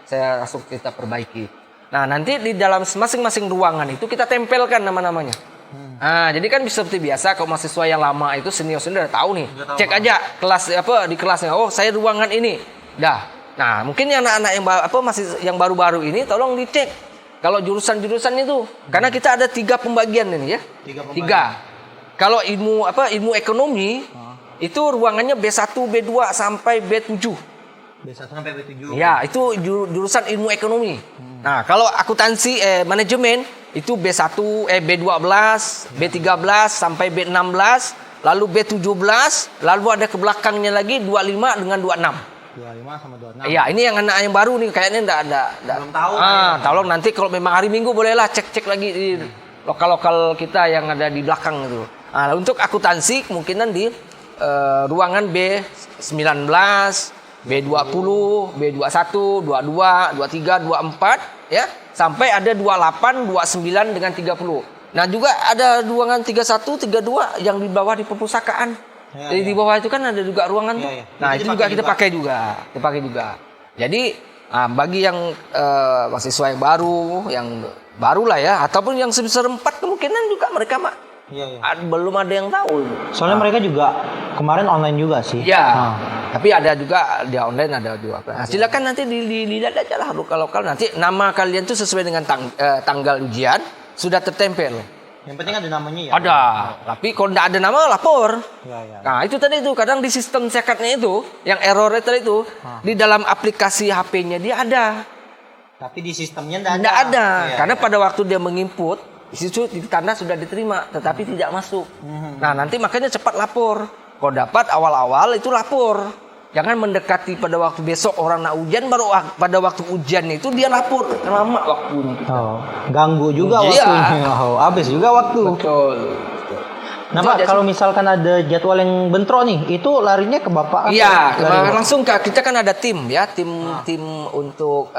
saya langsung kita perbaiki. Nah, nanti di dalam masing-masing ruangan itu kita tempelkan nama-namanya. Nah, jadi kan seperti biasa kalau mahasiswa yang lama itu senior udah tahu nih. Cek aja kelas di kelasnya. Oh, saya ruangan ini. Dah. Nah, mungkin yang anak-anak yang masih yang baru-baru ini tolong dicek. Kalau jurusan-jurusan itu, karena kita ada 3 pembagian ini ya. 3. Kalau ilmu ekonomi itu ruangannya B1, B2 sampai B7. B1 sampai B7. Ya, itu jurusan ilmu ekonomi. Nah, kalau akuntansi manajemen itu B1, B12, B13 sampai B16, lalu B17, lalu ada ke belakangnya lagi 25 dengan 26. 25 sama 26. Iya, ini yang anak yang baru nih kayaknya enggak ada. Belum tahu. Tolong nanti kalau memang hari Minggu bolehlah cek lagi di lokal-lokal kita yang ada di belakang itu. Nah, untuk akuntansi kemungkinan di ruangan B19, B20, B21, 22, 23, 24 ya, sampai ada 28, 29 dengan 30. Nah, juga ada ruangan 31, 32 yang di bawah di perpustakaan. Jadi di bawah itu kan ada juga ruangan. Nah, itu juga kita pakai juga. Jadi bagi yang mahasiswa yang baru lah ya, ataupun yang semester 4 kemungkinan juga mereka belum ada yang tahu. Soalnya mereka juga kemarin online juga sih. Ya, tapi ada juga dia online ada juga. Nah, silakan nanti dilihat aja lah lokal nanti nama kalian tuh sesuai dengan tanggal ujian sudah tertempel. Yang penting ada namanya ya. Ada, tapi kalau tidak ada nama lapor. Ya. Nah, itu tadi itu kadang di sistem sekatnya itu yang error tadi itu di dalam aplikasi HP-nya dia ada. Tapi di sistemnya tidak ada. Karena pada waktu dia menginput itu tanda sudah diterima, tetapi tidak masuk. Nah, nanti makanya cepat lapor. Kalau dapat awal-awal itu lapor. Jangan mendekati pada waktu besok orang nak ujian baru pada waktu ujian itu dia lapor. Lama waktunya. Ganggu juga waktunya. Habis juga waktu. Betul. Nah, Pak, kalau misalkan ada jadwal yang bentrok nih, itu larinya ke Bapak? Iya, langsung kita kan ada tim ya, tim untuk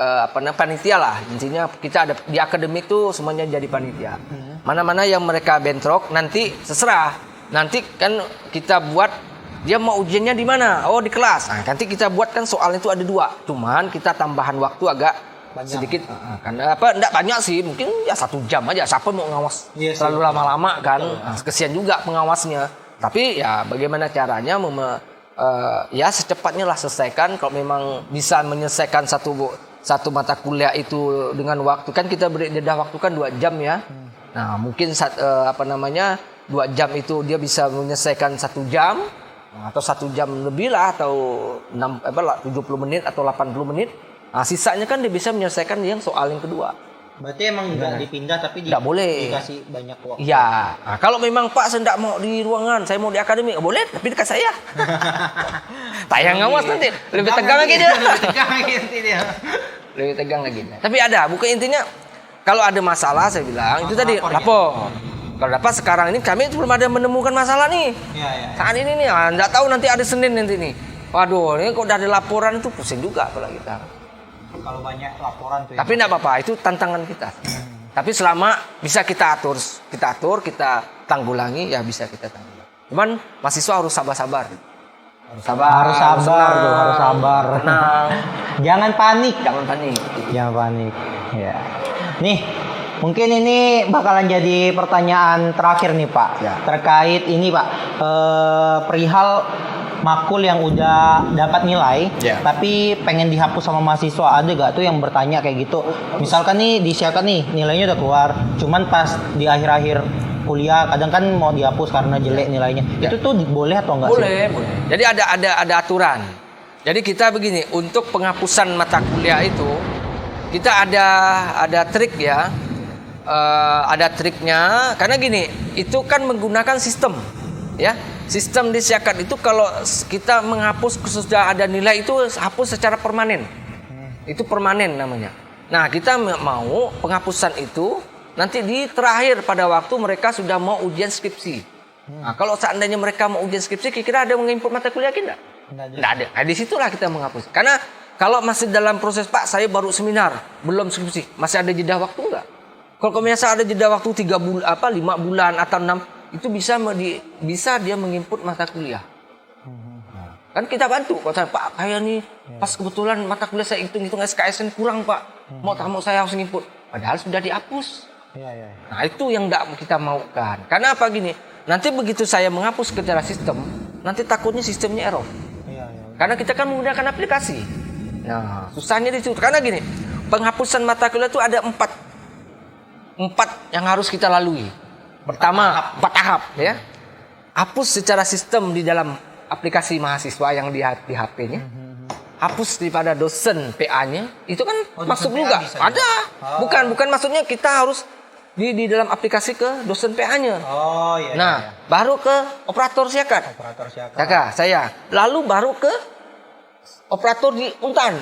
panitia lah. Intinya kita ada di akademik tuh semuanya jadi panitia. Mana-mana yang mereka bentrok nanti terserah. Nanti kan kita buat dia mau ujiannya di mana? Oh, di kelas. Nah, nanti kita buatkan soalnya itu ada 2. Cuman kita tambahan waktu agak banyak. Sedikit. Karena enggak banyak sih, mungkin ya 1 jam aja. Siapa mau ngawas terlalu lama-lama kan? Kesian juga pengawasnya. Tapi ya bagaimana caranya ya secepatnya lah selesaikan. Kalau memang bisa menyelesaikan satu mata kuliah itu dengan waktu, kan kita beri jeda waktu kan 2 jam ya. Nah, mungkin 2 jam itu dia bisa menyelesaikan 1 jam. Atau 1 jam lebih lah, atau 70 menit atau 80 menit. Nah, sisanya kan dia bisa menyelesaikan yang soal yang kedua. Berarti emang nggak dipindah tapi boleh. Dikasih banyak waktu. Iya. Nah, kalau memang Pak saya tidak mau di ruangan, saya mau di akademi, boleh, tapi dekat saya. Tayang ngawas nanti lebih tegang lagi dia. Lebih tegang lagi. Tapi ada, bukan intinya kalau ada masalah saya bilang itu tadi lapor. Kalau dapat sekarang ini kami belum ada menemukan masalah nih. Saat ini nih, nggak tahu nanti ada Senin nanti nih. Waduh, ini kok udah ada laporan itu pusing juga kalau kita. Kalau banyak laporan tuh. Tapi enggak apa-apa, itu tantangan kita. Tapi selama bisa kita atur, kita tanggulangi, ya bisa kita tanggulangi. Cuman mahasiswa harus sabar-sabar. Harus sabar. Tenang. Jangan panik. Jangan panik. Ya. Nih, mungkin ini bakalan jadi pertanyaan terakhir nih Pak. Ya. Terkait ini Pak, perihal makul yang udah dapat nilai, tapi pengen dihapus sama mahasiswa. Ada gak tuh yang bertanya kayak gitu? Misalkan nih disiapkan nih nilainya udah keluar, cuman pas di akhir-akhir kuliah kadang kan mau dihapus karena jelek nilainya. Itu tuh boleh atau enggak sih? Boleh. Jadi ada aturan. Jadi kita begini, untuk penghapusan mata kuliah itu kita ada trik ya. Ada triknya, karena gini, itu kan menggunakan sistem ya. Sistem di Syakat itu kalau kita menghapus sudah ada nilai itu hapus secara permanen. Itu permanen namanya. Nah, kita mau penghapusan itu nanti di terakhir pada waktu mereka sudah mau ujian skripsi. Nah, kalau seandainya mereka mau ujian skripsi, kira-kira ada menginput mata kuliah kita? Tidak ada. Nah, disitulah kita menghapus. Karena kalau masih dalam proses Pak, saya baru seminar, belum skripsi, masih ada jeda waktu enggak? Kalau biasa ada jeda waktu 3 bulan, 5 bulan atau 6, itu bisa dia menginput mata kuliah. Kan kita bantu, kalau saya, Pak, kayak nih pas kebetulan mata kuliah saya hitung SKS kurang, Pak. Mau saya harus nginput. Padahal sudah dihapus. Nah, itu yang tidak kita maukan. Karena apa gini? Nanti begitu saya menghapus secara sistem, nanti takutnya sistemnya error. Karena kita kan menggunakan aplikasi. Nah, susahnya di situ. Karena gini, penghapusan mata kuliah itu ada 4 yang harus kita lalui. Pertama, 4 tahap ya. Hapus secara sistem di dalam aplikasi mahasiswa yang di HP-nya. Hapus daripada dosen PA-nya. Itu kan masuk juga. Ada. Bukan maksudnya kita harus di dalam aplikasi ke dosen PA-nya. Baru ke operator siakat. Saya. Lalu baru ke operator di Untan.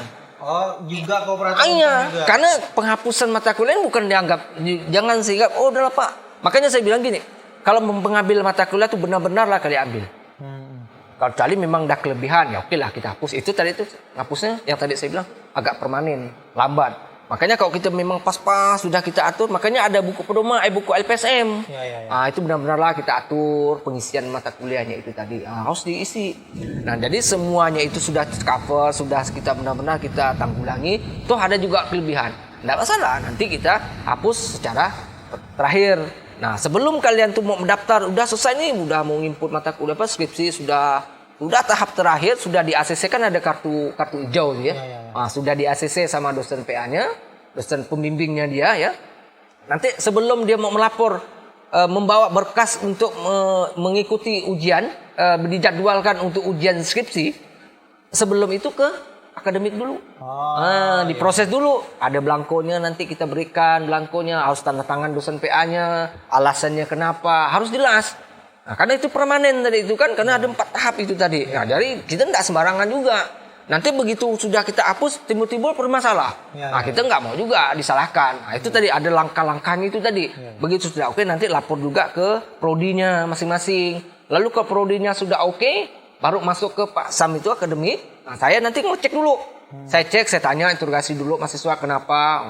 Juga ke operator juga. Karena penghapusan mata kuliah bukan dianggap, jangan sehingga udahlah Pak. Makanya saya bilang gini, kalau mengambil mata kuliah itu benar-benarlah kalian ambil. Kecuali memang dah kelebihan, ya oke lah kita hapus. Itu tadi itu hapusnya yang tadi saya bilang agak permanen, lambat. Makanya kalau kita memang pas-pas sudah kita atur, makanya ada buku pedoman, buku LPSM. Itu benar-benarlah kita atur pengisian mata kuliahnya itu tadi. Harus diisi. Nah, jadi semuanya itu sudah cover, sudah kita benar-benar kita tanggulangi. Toh ada juga kelebihan. Tidak masalah, nanti kita hapus secara terakhir. Nah, sebelum kalian tuh mau mendaftar, udah selesai nih, udah mau input mata kuliah skripsi, sudah tahap terakhir, sudah di ACC kan ada kartu hijau ya. Sudah di ACC sama dosen PA-nya, dosen pembimbingnya dia ya. Nanti sebelum dia mau melapor, membawa berkas untuk mengikuti ujian, dijadwalkan untuk ujian skripsi, sebelum itu ke akademik dulu. Diproses dulu. Ada blankonya, nanti kita berikan blankonya, harus tanda tangan dosen PA-nya, alasannya kenapa, harus jelas. Nah, karena itu permanen tadi itu kan, karena ada 4 tahap itu tadi. Nah, jadi kita tidak sembarangan juga. Nanti begitu sudah kita hapus, timbul permasalah. Kita nggak mau juga disalahkan. Nah, itu tadi ada langkah-langkahnya itu tadi. Begitu sudah oke, nanti lapor juga ke prodinya masing-masing. Lalu ke prodinya sudah oke, baru masuk ke Pak Sam itu akademik. Nah, saya nanti ngecek dulu. Saya cek, saya tanya, interogasi dulu mahasiswa kenapa.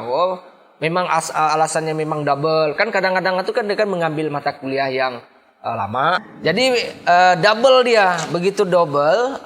Memang alasannya memang double. Kan kadang-kadang itu kan dia kan mengambil mata kuliah yang lama. Jadi double dia. Begitu double,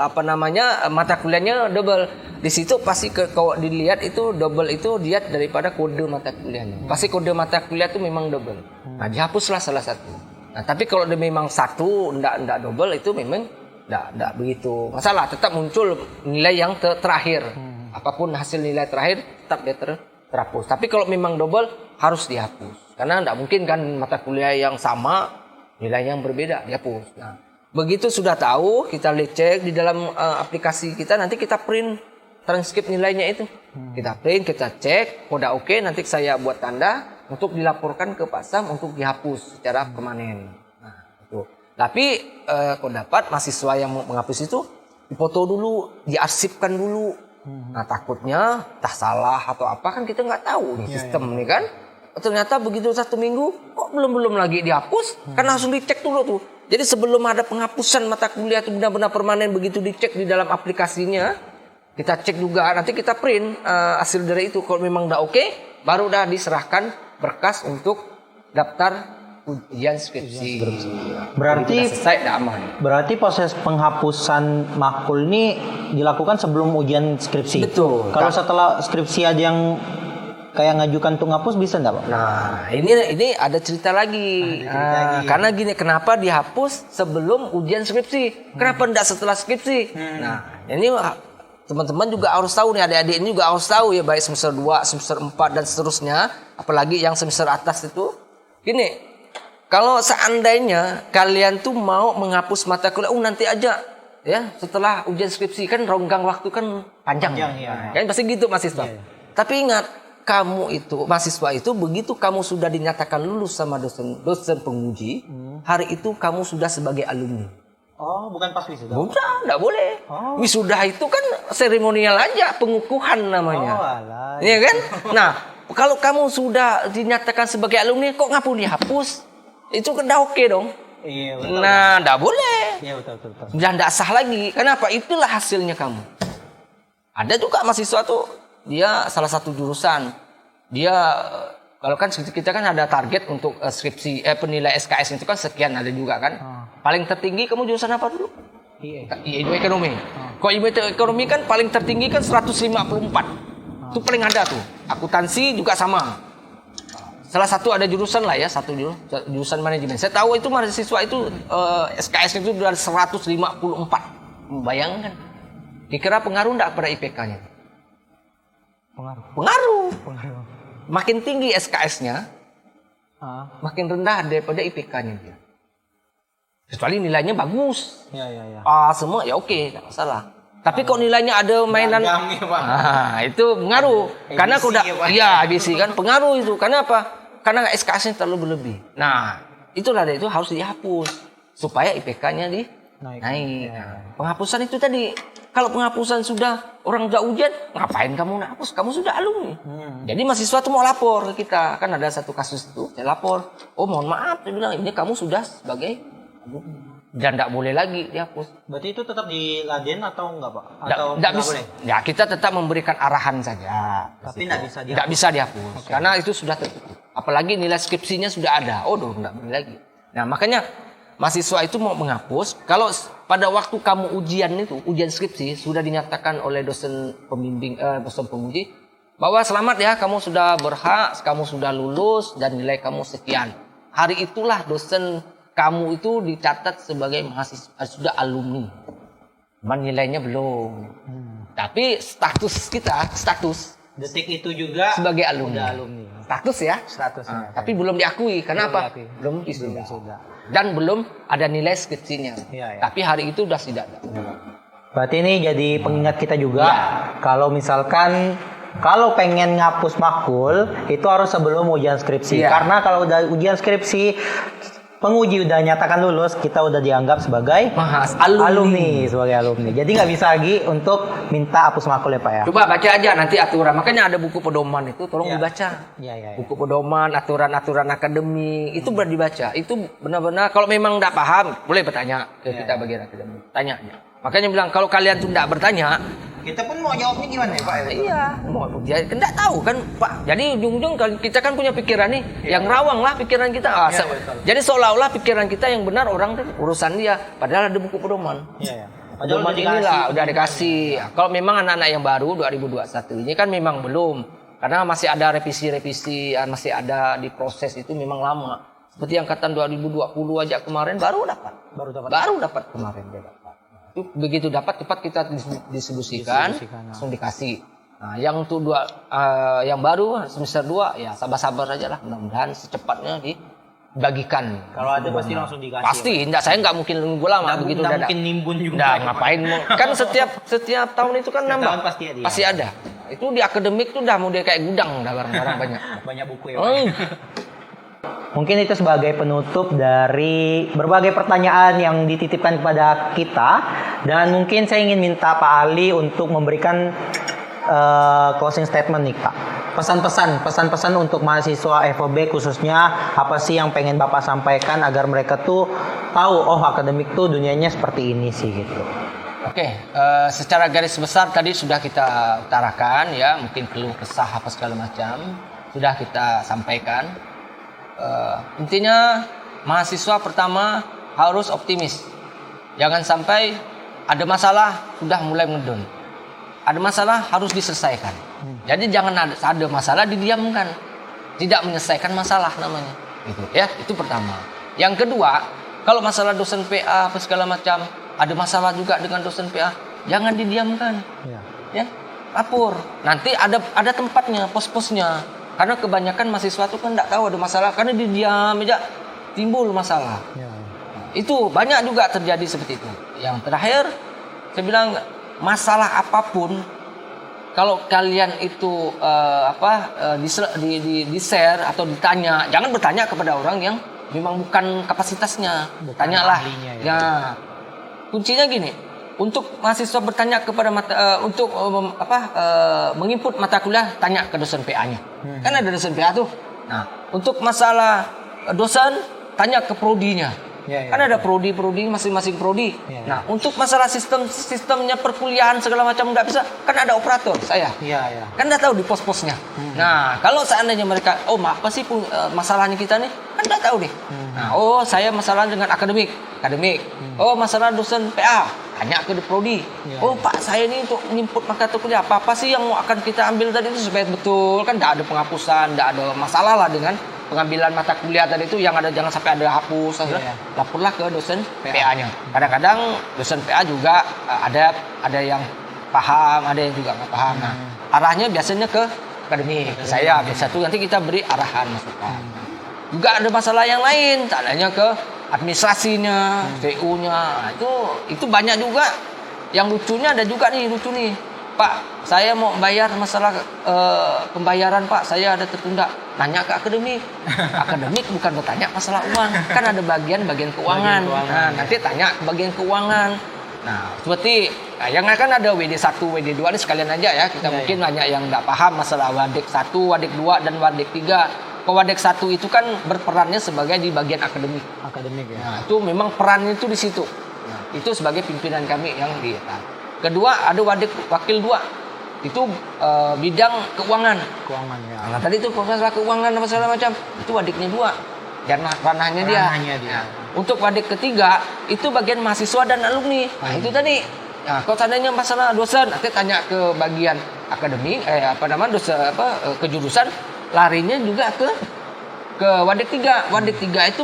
mata kuliahnya double. Di situ pasti kalau dilihat itu double itu lihat daripada kode mata kuliahnya. Pasti kode mata kuliah itu memang double. Nah, dihapuslah salah satu. Nah, tapi kalau dia memang satu, enggak double, itu memang enggak begitu masalah, tetap muncul nilai yang terakhir. Apapun hasil nilai terakhir tetap dia terhapus. Tapi kalau memang double harus dihapus. Karena enggak mungkin kan mata kuliah yang sama nilainya yang berbeda dihapus. Nah, begitu sudah tahu, kita cek di dalam aplikasi kita, nanti kita print transkrip nilainya itu. Kita print, kita cek, udah oke, nanti saya buat tanda untuk dilaporkan ke Pak Sam untuk dihapus secara permanen. Nah, itu. Tapi kalau dapat mahasiswa yang mau menghapus itu dipoto dulu, diarsipkan dulu. Nah, takutnya tak salah atau apa kan kita nggak tahu nih sistem nih kan. Ternyata begitu 1 minggu kok belum lagi dihapus, kan langsung dicek dulu tuh. Jadi sebelum ada penghapusan mata kuliah itu benar-benar permanen, begitu dicek di dalam aplikasinya, kita cek juga, nanti kita print hasil dari itu. Kalau memang udah oke, baru udah diserahkan berkas untuk daftar ujian skripsi. Berarti selesai, udah aman. Berarti proses penghapusan makul ini dilakukan sebelum ujian skripsi. Betul. Kalau setelah skripsi ada yang kayak ngajukan untuk ngapus bisa nggak Pak? Nah, ini ada cerita lagi. Karena gini, kenapa dihapus sebelum ujian skripsi? Kenapa enggak setelah skripsi? Nah, ini teman-teman juga harus tahu nih, adik-adik ini juga harus tahu ya, baik semester 2, semester 4 dan seterusnya, apalagi yang semester atas itu. Gini, kalau seandainya kalian tuh mau menghapus mata kuliah, nanti aja ya setelah ujian skripsi, kan ronggang waktu kan panjang ya. Kan pasti gitu mahasiswa. Tapi ingat, kamu itu, mahasiswa itu, begitu kamu sudah dinyatakan lulus sama dosen penguji, hari itu kamu sudah sebagai alumni. Oh, bukan pas wisuda? Bukan, enggak boleh. Wisuda itu kan seremonial aja, pengukuhan namanya. Iya kan? Nah, kalau kamu sudah dinyatakan sebagai alumni, kok ngapain dihapus? Itu kan udah oke dong. Iya, betul. Nah, enggak boleh. Iya, betul. Sudah enggak sah lagi. Kenapa? Itulah hasilnya kamu. Ada juga mahasiswa tuh, dia salah satu jurusan, dia Kalau kan kita kan ada target untuk skripsi penilai SKS itu kan sekian, ada juga kan. Paling tertinggi kamu jurusan apa dulu? Ilmu ekonomi. Kalau ilmu ekonomi kan paling tertinggi kan 154. Itu paling ada tuh. Akuntansi juga sama. Salah satu ada jurusan lah ya, satu jurusan manajemen. Saya tahu itu mahasiswa itu SKS itu dari 154. Bayangkan. Dikira pengaruh enggak pada IPK-nya? Pengaruh. Makin tinggi SKS-nya, makin rendah daripada IPK-nya dia. Kecuali nilainya bagus. Semua ya oke, tidak masalah. Tapi kok nilainya ada mainan, itu pengaruh. Karena udah, ABC kan pengaruh itu. Karena apa? Karena SKS-nya terlalu berlebih. Nah, itu harus dihapus supaya IPK-nya naik. Penghapusan itu tadi. Kalau penghapusan sudah orang nggak ujian, ngapain kamu hapus? Kamu sudah alumni. Jadi mahasiswa tuh mau lapor ke kita. Kan ada satu kasus itu, saya lapor. Oh mohon maaf, dia bilang ini kamu sudah sebagai alumni. Dan tidak boleh lagi dihapus. Berarti itu tetap diladen atau enggak Pak? Atau tidak bisa. Boleh? Ya kita tetap memberikan arahan saja. Tapi tidak bisa dihapus. Tidak bisa dihapus. Okay. Karena itu sudah tertutup. Apalagi nilai skripsinya sudah ada. Tidak boleh lagi. Nah makanya mahasiswa itu mau menghapus. Kalau pada waktu kamu ujian skripsi sudah dinyatakan oleh dosen pembimbing, dosen penguji bahwa selamat ya, kamu sudah berhak, kamu sudah lulus dan nilai kamu sekian. Hari itulah dosen kamu itu dicatat sebagai mahasiswa sudah alumni. Cuman nilainya belum. Tapi status detik itu juga sebagai alumni. Status ya. Tapi belum diakui. Karena apa? Belum wisuda. Dan belum ada nilai skripsinya. Tapi hari itu sudah tidak ada. Berarti ini jadi pengingat kita juga. Kalau misalkan pengen ngapus makul itu harus sebelum ujian skripsi. Karena kalau udah ujian skripsi penguji udah nyatakan lulus, kita udah dianggap sebagai alumni. Jadi nggak bisa lagi untuk minta hapus makul ya Pak ya. Coba baca aja nanti aturan. Makanya ada buku pedoman itu, tolong dibaca. Buku pedoman, aturan-aturan akademi itu benar dibaca. Itu benar-benar kalau memang nggak paham boleh bertanya ke kita bagian akademi. Tanya aja. Makanya bilang kalau kalian tuh nggak bertanya, kita pun mau jawabnya gimana ya Pak? Iya, enggak tahu kan Pak. Jadi ujung-ujung kita kan punya pikiran nih, yang rawang lah pikiran kita. Jadi seolah-olah pikiran kita yang benar, orang urusan dia. Padahal ada buku pedoman. Pedoman inilah udah dikasih. Kalau memang anak-anak yang baru 2021 ini kan memang belum. Karena masih ada revisi, masih ada di proses itu memang lama. Seperti angkatan 2020 aja kemarin baru dapat kemarin dia dapat. Begitu dapat cepat kita distribusikan langsung dikasih. Nah, yang untuk yang baru semester 2 ya sabar-sabar aja lah, mudah-mudahan secepatnya dibagikan. Kalau ada pasti langsung dikasih. Pasti, saya nggak mungkin nunggu lama begitu dadak. Mungkin nimbun juga. Ngapain kan setiap tahun itu kan nambah. Pasti ada. Itu di akademik tuh udah model kayak gudang, udah barang-barang banyak. Banyak buku ya. Mungkin itu sebagai penutup dari berbagai pertanyaan yang dititipkan kepada kita. Dan mungkin saya ingin minta Pak Ali untuk memberikan closing statement nih Pak. Pesan-pesan untuk mahasiswa FOB khususnya apa sih yang pengen Bapak sampaikan agar mereka tuh tahu akademik tuh dunianya seperti ini sih gitu. Secara garis besar tadi sudah kita utarakan ya, mungkin keluh kesah apa segala macam sudah kita sampaikan. Intinya mahasiswa pertama harus optimis. Jangan sampai ada masalah sudah mulai ngedon. Ada masalah harus diselesaikan. Jadi jangan ada masalah didiamkan. Tidak menyelesaikan masalah namanya. Gitu ya, itu pertama. Yang kedua, kalau masalah dosen PA apa segala macam, ada masalah juga dengan dosen PA, jangan didiamkan. Ya, lapor. Nanti ada tempatnya, pos-posnya. Karena kebanyakan mahasiswa itu kan tidak tahu ada masalah, karena dia diam aja timbul masalah. Itu banyak juga terjadi seperti itu. Yang terakhir, saya bilang masalah apapun, kalau kalian itu di share atau ditanya, jangan bertanya kepada orang yang memang bukan kapasitasnya. Tanyalah. Ya, kuncinya gini. Untuk mahasiswa bertanya kepada menginput mata kuliah, tanya ke dosen PA-nya. Kan ada dosen PA tuh. Nah, untuk masalah dosen, tanya ke prodinya. Ya, ya. Kan ada prodi masing-masing prodi. Ya, ya. Nah, untuk masalah sistemnya perkuliahan segala macam nggak bisa, kan ada operator saya. Iya, iya. Kan udah tahu di pos-posnya. Nah, kalau seandainya mereka, apa sih masalahnya kita nih? Kan udah tahu deh. Nah, saya masalah dengan akademik. Oh, masalah dosen PA. Tanya ke prodi. Ya, Pak, saya ini untuk input mata kuliah. Apa sih yang mau akan kita ambil tadi itu supaya betul? Kan nggak ada penghapusan, nggak ada masalah lah dengan pengambilan mata kuliah tadi itu yang ada jangan sampai ada hapus. Laporlah ke dosen PA-nya. Kadang-kadang dosen PA juga ada yang paham, ada yang juga nggak paham. Nah, arahnya biasanya ke akademik. Saya biasa tuh nanti kita beri arahan masukan. Juga ada masalah yang lain, tanya ke administrasinya, TU-nya. Nah, itu banyak juga. Yang lucunya ada juga nih, Pak, saya mau bayar masalah pembayaran, Pak. Saya ada tertunda. Nanya ke akademik. Akademik bukan bertanya masalah uang. Kan ada bagian keuangan. Nah, nanti tanya ke bagian keuangan. Nah, seperti yang kan ada WD1, WD2 ini sekalian aja ya. Kita mungkin banyak yang nggak paham masalah Wadik 1, Wadik 2, dan Wadik 3. Wadik 1 itu kan berperannya sebagai di bagian akademik. Akademik ya. Nah, itu memang perannya itu di situ. Nah, itu sebagai pimpinan kami yang di. Kedua ada Wadik Wakil 2. Itu bidang keuangan. Keuangan ya. Nah, tadi itu masalah keuangan dan masalah macam. Itu Wadiknya 2. Dan ranahnya dia. Nah, untuk Wadik ketiga itu bagian mahasiswa dan alumni. Nah, itu tadi. Nah, kalau seandainya masalah dosen, nanti tanya ke bagian akademik, dosen kejurusan, larinya juga ke Wadik 3. Wadik 3 itu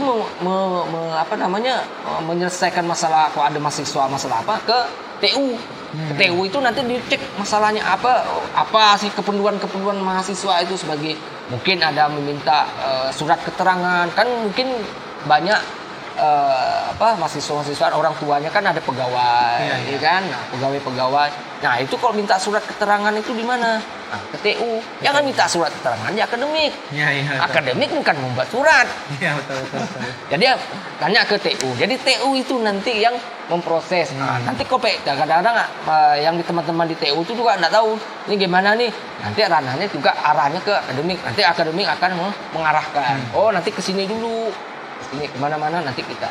menyelesaikan masalah kalau ada mahasiswa masalah apa ke TU. Ke TU itu nanti dicek masalahnya apa sih keperluan mahasiswa itu sebagai mungkin ada meminta surat keterangan, kan mungkin banyak mahasiswa orang tuanya kan ada pegawai, ya kan? Nah, pegawai. Nah, itu kalau minta surat keterangan itu di mana? Nah, ke TU. Jangan minta surat keterangan di akademik. Akademik bukan membuat surat. Iya, betul. Jadi tanya ke TU. Jadi TU itu nanti yang memproses. Nah, nanti kadang-kadang yang di teman-teman di TU itu juga nggak tahu ini gimana nih. Nanti ranahnya juga arahnya ke akademik. Nanti akademik akan mengarahkan. Oh, nanti ke sini dulu. Ini kemana-mana nanti kita.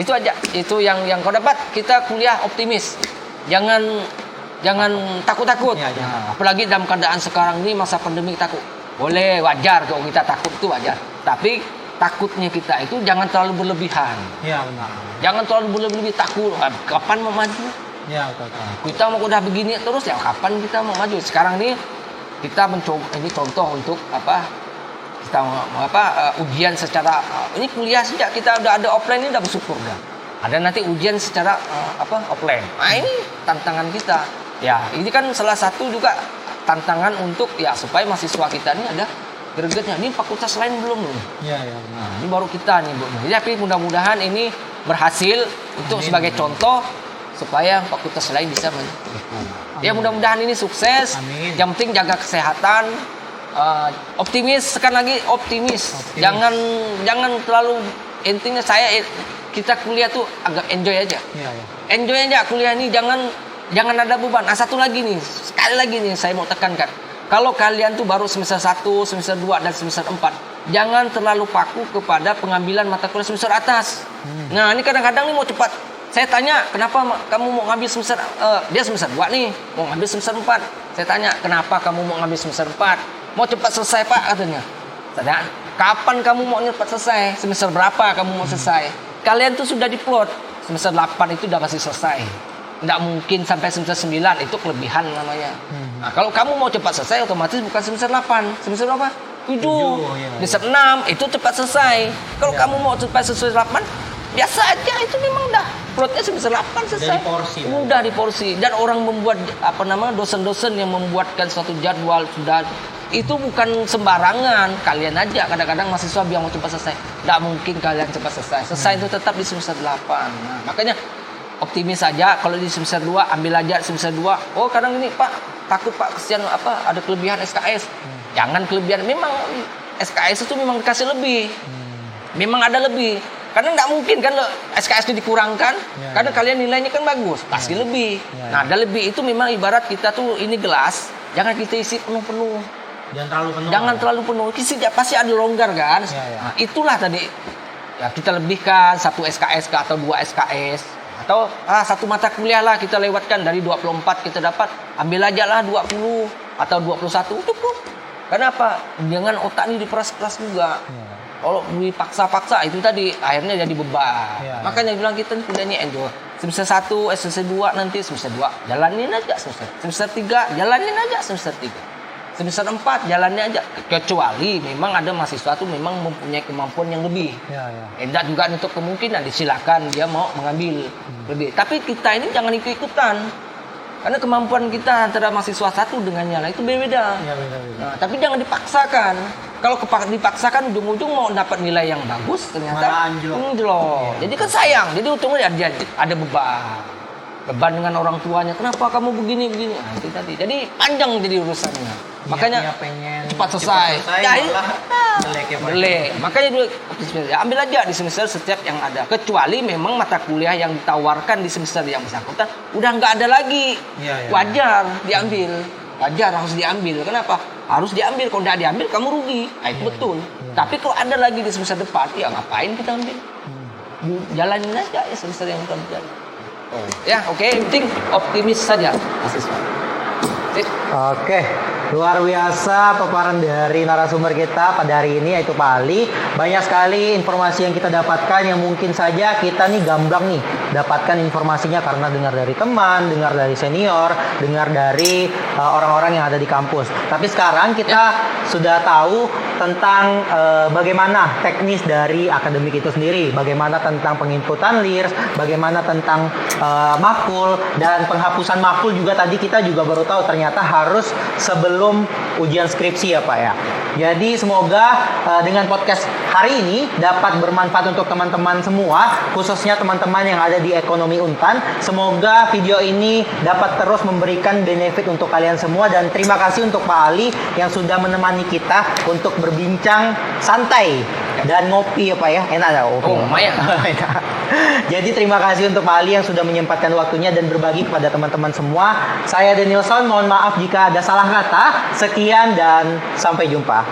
Itu aja. Itu yang kau dapat. Kita kuliah optimis. Jangan takut-takut. Nah, apalagi dalam keadaan sekarang ini masa pandemi takut. Boleh, wajar kalau kita takut itu wajar. Tapi takutnya kita itu jangan terlalu berlebihan. Iya, benar. Jangan terlalu berlebihan takut. Kapan mau maju? Iya, betul. Kita mau udah begini terus ya kapan kita mau maju? Sekarang ini kita mencoba, ini contoh untuk kita ujian secara ini kuliah sejak kita udah ada offline ini udah bersyukur dah. Ada nanti ujian secara offline. Nah, ini tantangan kita. Ya, ini kan salah satu juga tantangan untuk ya supaya mahasiswa kita ini ada gregetnya. Ini fakultas lain belum nih. Iya. Nah, ini baru kita nih, Bu. Tapi mudah-mudahan ini berhasil untuk sebagai contoh supaya fakultas lain bisa mendukung. Ya, mudah-mudahan ini sukses. Amin. Yang penting jaga kesehatan. Optimis, sekali lagi optimis. Jangan terlalu, intinya kita kuliah tuh agak enjoy aja. Iya. Enjoy aja kuliah ini, jangan ada beban. Satu lagi nih, sekali lagi nih saya mau tekankan. Kalau kalian tuh baru semester 1, semester 2 dan semester 4, jangan terlalu paku kepada pengambilan mata kuliah semester atas. Nah, ini kadang-kadang nih mau cepat. Saya tanya, kenapa kamu mau ngambil semester dia semester 2 nih, mau ngambil semester 4. Saya tanya, kenapa kamu mau ngambil semester 4? Mau cepat selesai, Pak, katanya. Tanya, kapan kamu mau cepat selesai? Semester berapa kamu mau selesai? Kalian tuh sudah diplot. Semester 8 itu udah pasti selesai. Nggak mungkin sampai semester 9, itu kelebihan namanya. Nah, kalau kamu mau cepat selesai, otomatis bukan semester 8. Semester berapa? 7. Semester 6, itu cepat selesai. Kalau kamu mau cepat selesai 8, biasa aja, itu memang dah. Plotnya semester 8 selesai. Mudah diporsi. Dan orang membuat, dosen-dosen yang membuatkan suatu jadwal sudah itu bukan sembarangan. Kalian aja kadang-kadang mahasiswa bilang mau cepat selesai. Nggak mungkin kalian cepat selesai. Selesai itu tetap di semester 8. Nah, makanya optimis saja. Kalau di semester 2 ambil aja semester 2. Oh, kadang ini Pak, takut Pak kesian ada kelebihan SKS. Jangan kelebihan. Memang SKS itu memang dikasih lebih. Memang ada lebih. Karena nggak mungkin kan SKS itu dikurangkan. Karena kalian nilainya kan bagus, pasti lebih. Nah, ada lebih itu memang ibarat kita tuh ini gelas, jangan kita isi penuh-penuh. Jangan terlalu penuh. Isi pasti ada longgar kan. Nah, itulah tadi ya kita lebihkan 1 SKS atau 2 SKS atau satu mata kuliah lah kita lewatkan dari 24 kita dapat ambil aja lah 20 atau 21 cukup. Kenapa? Jangan otak ini diperas-peras juga. Kalau dipaksa-paksa itu tadi akhirnya jadi beban. Makanya bilang kita tidak ini enjoy. Semester 1, semester 2 nanti semester 2 jalanin aja semester 3 jalanin aja semester 3. Semester 4 jalannya aja, kecuali memang ada mahasiswa tuh memang mempunyai kemampuan yang lebih. Enggak juga untuk kemungkinan disilakan dia mau mengambil lebih. Tapi kita ini jangan ikut-ikutan. Karena kemampuan kita antara mahasiswa satu dengan yang lain itu berbeda. Nah, tapi jangan dipaksakan. Kalau dipaksakan ujung-ujung mau dapat nilai yang bagus ternyata anjlok. Jadi kan sayang. Jadi ujungnya ada beban dengan orang tuanya. Kenapa kamu begini? Nah, itu tadi. Jadi panjang jadi urusannya. Makanya pengen cepat selesai. Jelek. Makanya dulu ambil aja di semester setiap yang ada. Kecuali memang mata kuliah yang ditawarkan di semester yang bersangkutan udah nggak ada lagi. Wajar diambil. Wajar harus diambil. Kenapa? Harus diambil. Kalau nggak diambil kamu rugi. Nah, itu betul. Tapi kalau ada lagi di semester depan, ya ngapain kita ambil? Jalanin aja ya semester yang udah berjalan. Ya, oke. Penting optimis saja mahasiswa. Oke, luar biasa paparan dari narasumber kita pada hari ini yaitu Pak Ali. Banyak sekali informasi yang kita dapatkan yang mungkin saja kita nih gamblang nih dapatkan informasinya karena dengar dari teman, dengar dari senior, dengar dari orang-orang yang ada di kampus. Tapi sekarang kita sudah tahu tentang bagaimana teknis dari akademik itu sendiri, bagaimana tentang penginputan LIRS, bagaimana tentang makul dan penghapusan makul juga tadi kita juga baru tahu ternyata harus sebelum ujian skripsi ya Pak ya. Jadi semoga dengan podcast hari ini dapat bermanfaat untuk teman-teman semua, khususnya teman-teman yang ada di Ekonomi Untan. Semoga video ini dapat terus memberikan benefit untuk kalian semua dan terima kasih untuk Pak Ali yang sudah menemani kita untuk berbincang santai dan ngopi ya Pak ya. Enak ya kopi. Lumayan. Jadi terima kasih untuk Pak Ali yang sudah menyempatkan waktunya dan berbagi kepada teman-teman semua. Saya Danielson, mohon maaf jika ada salah kata. Sekian dan sampai jumpa.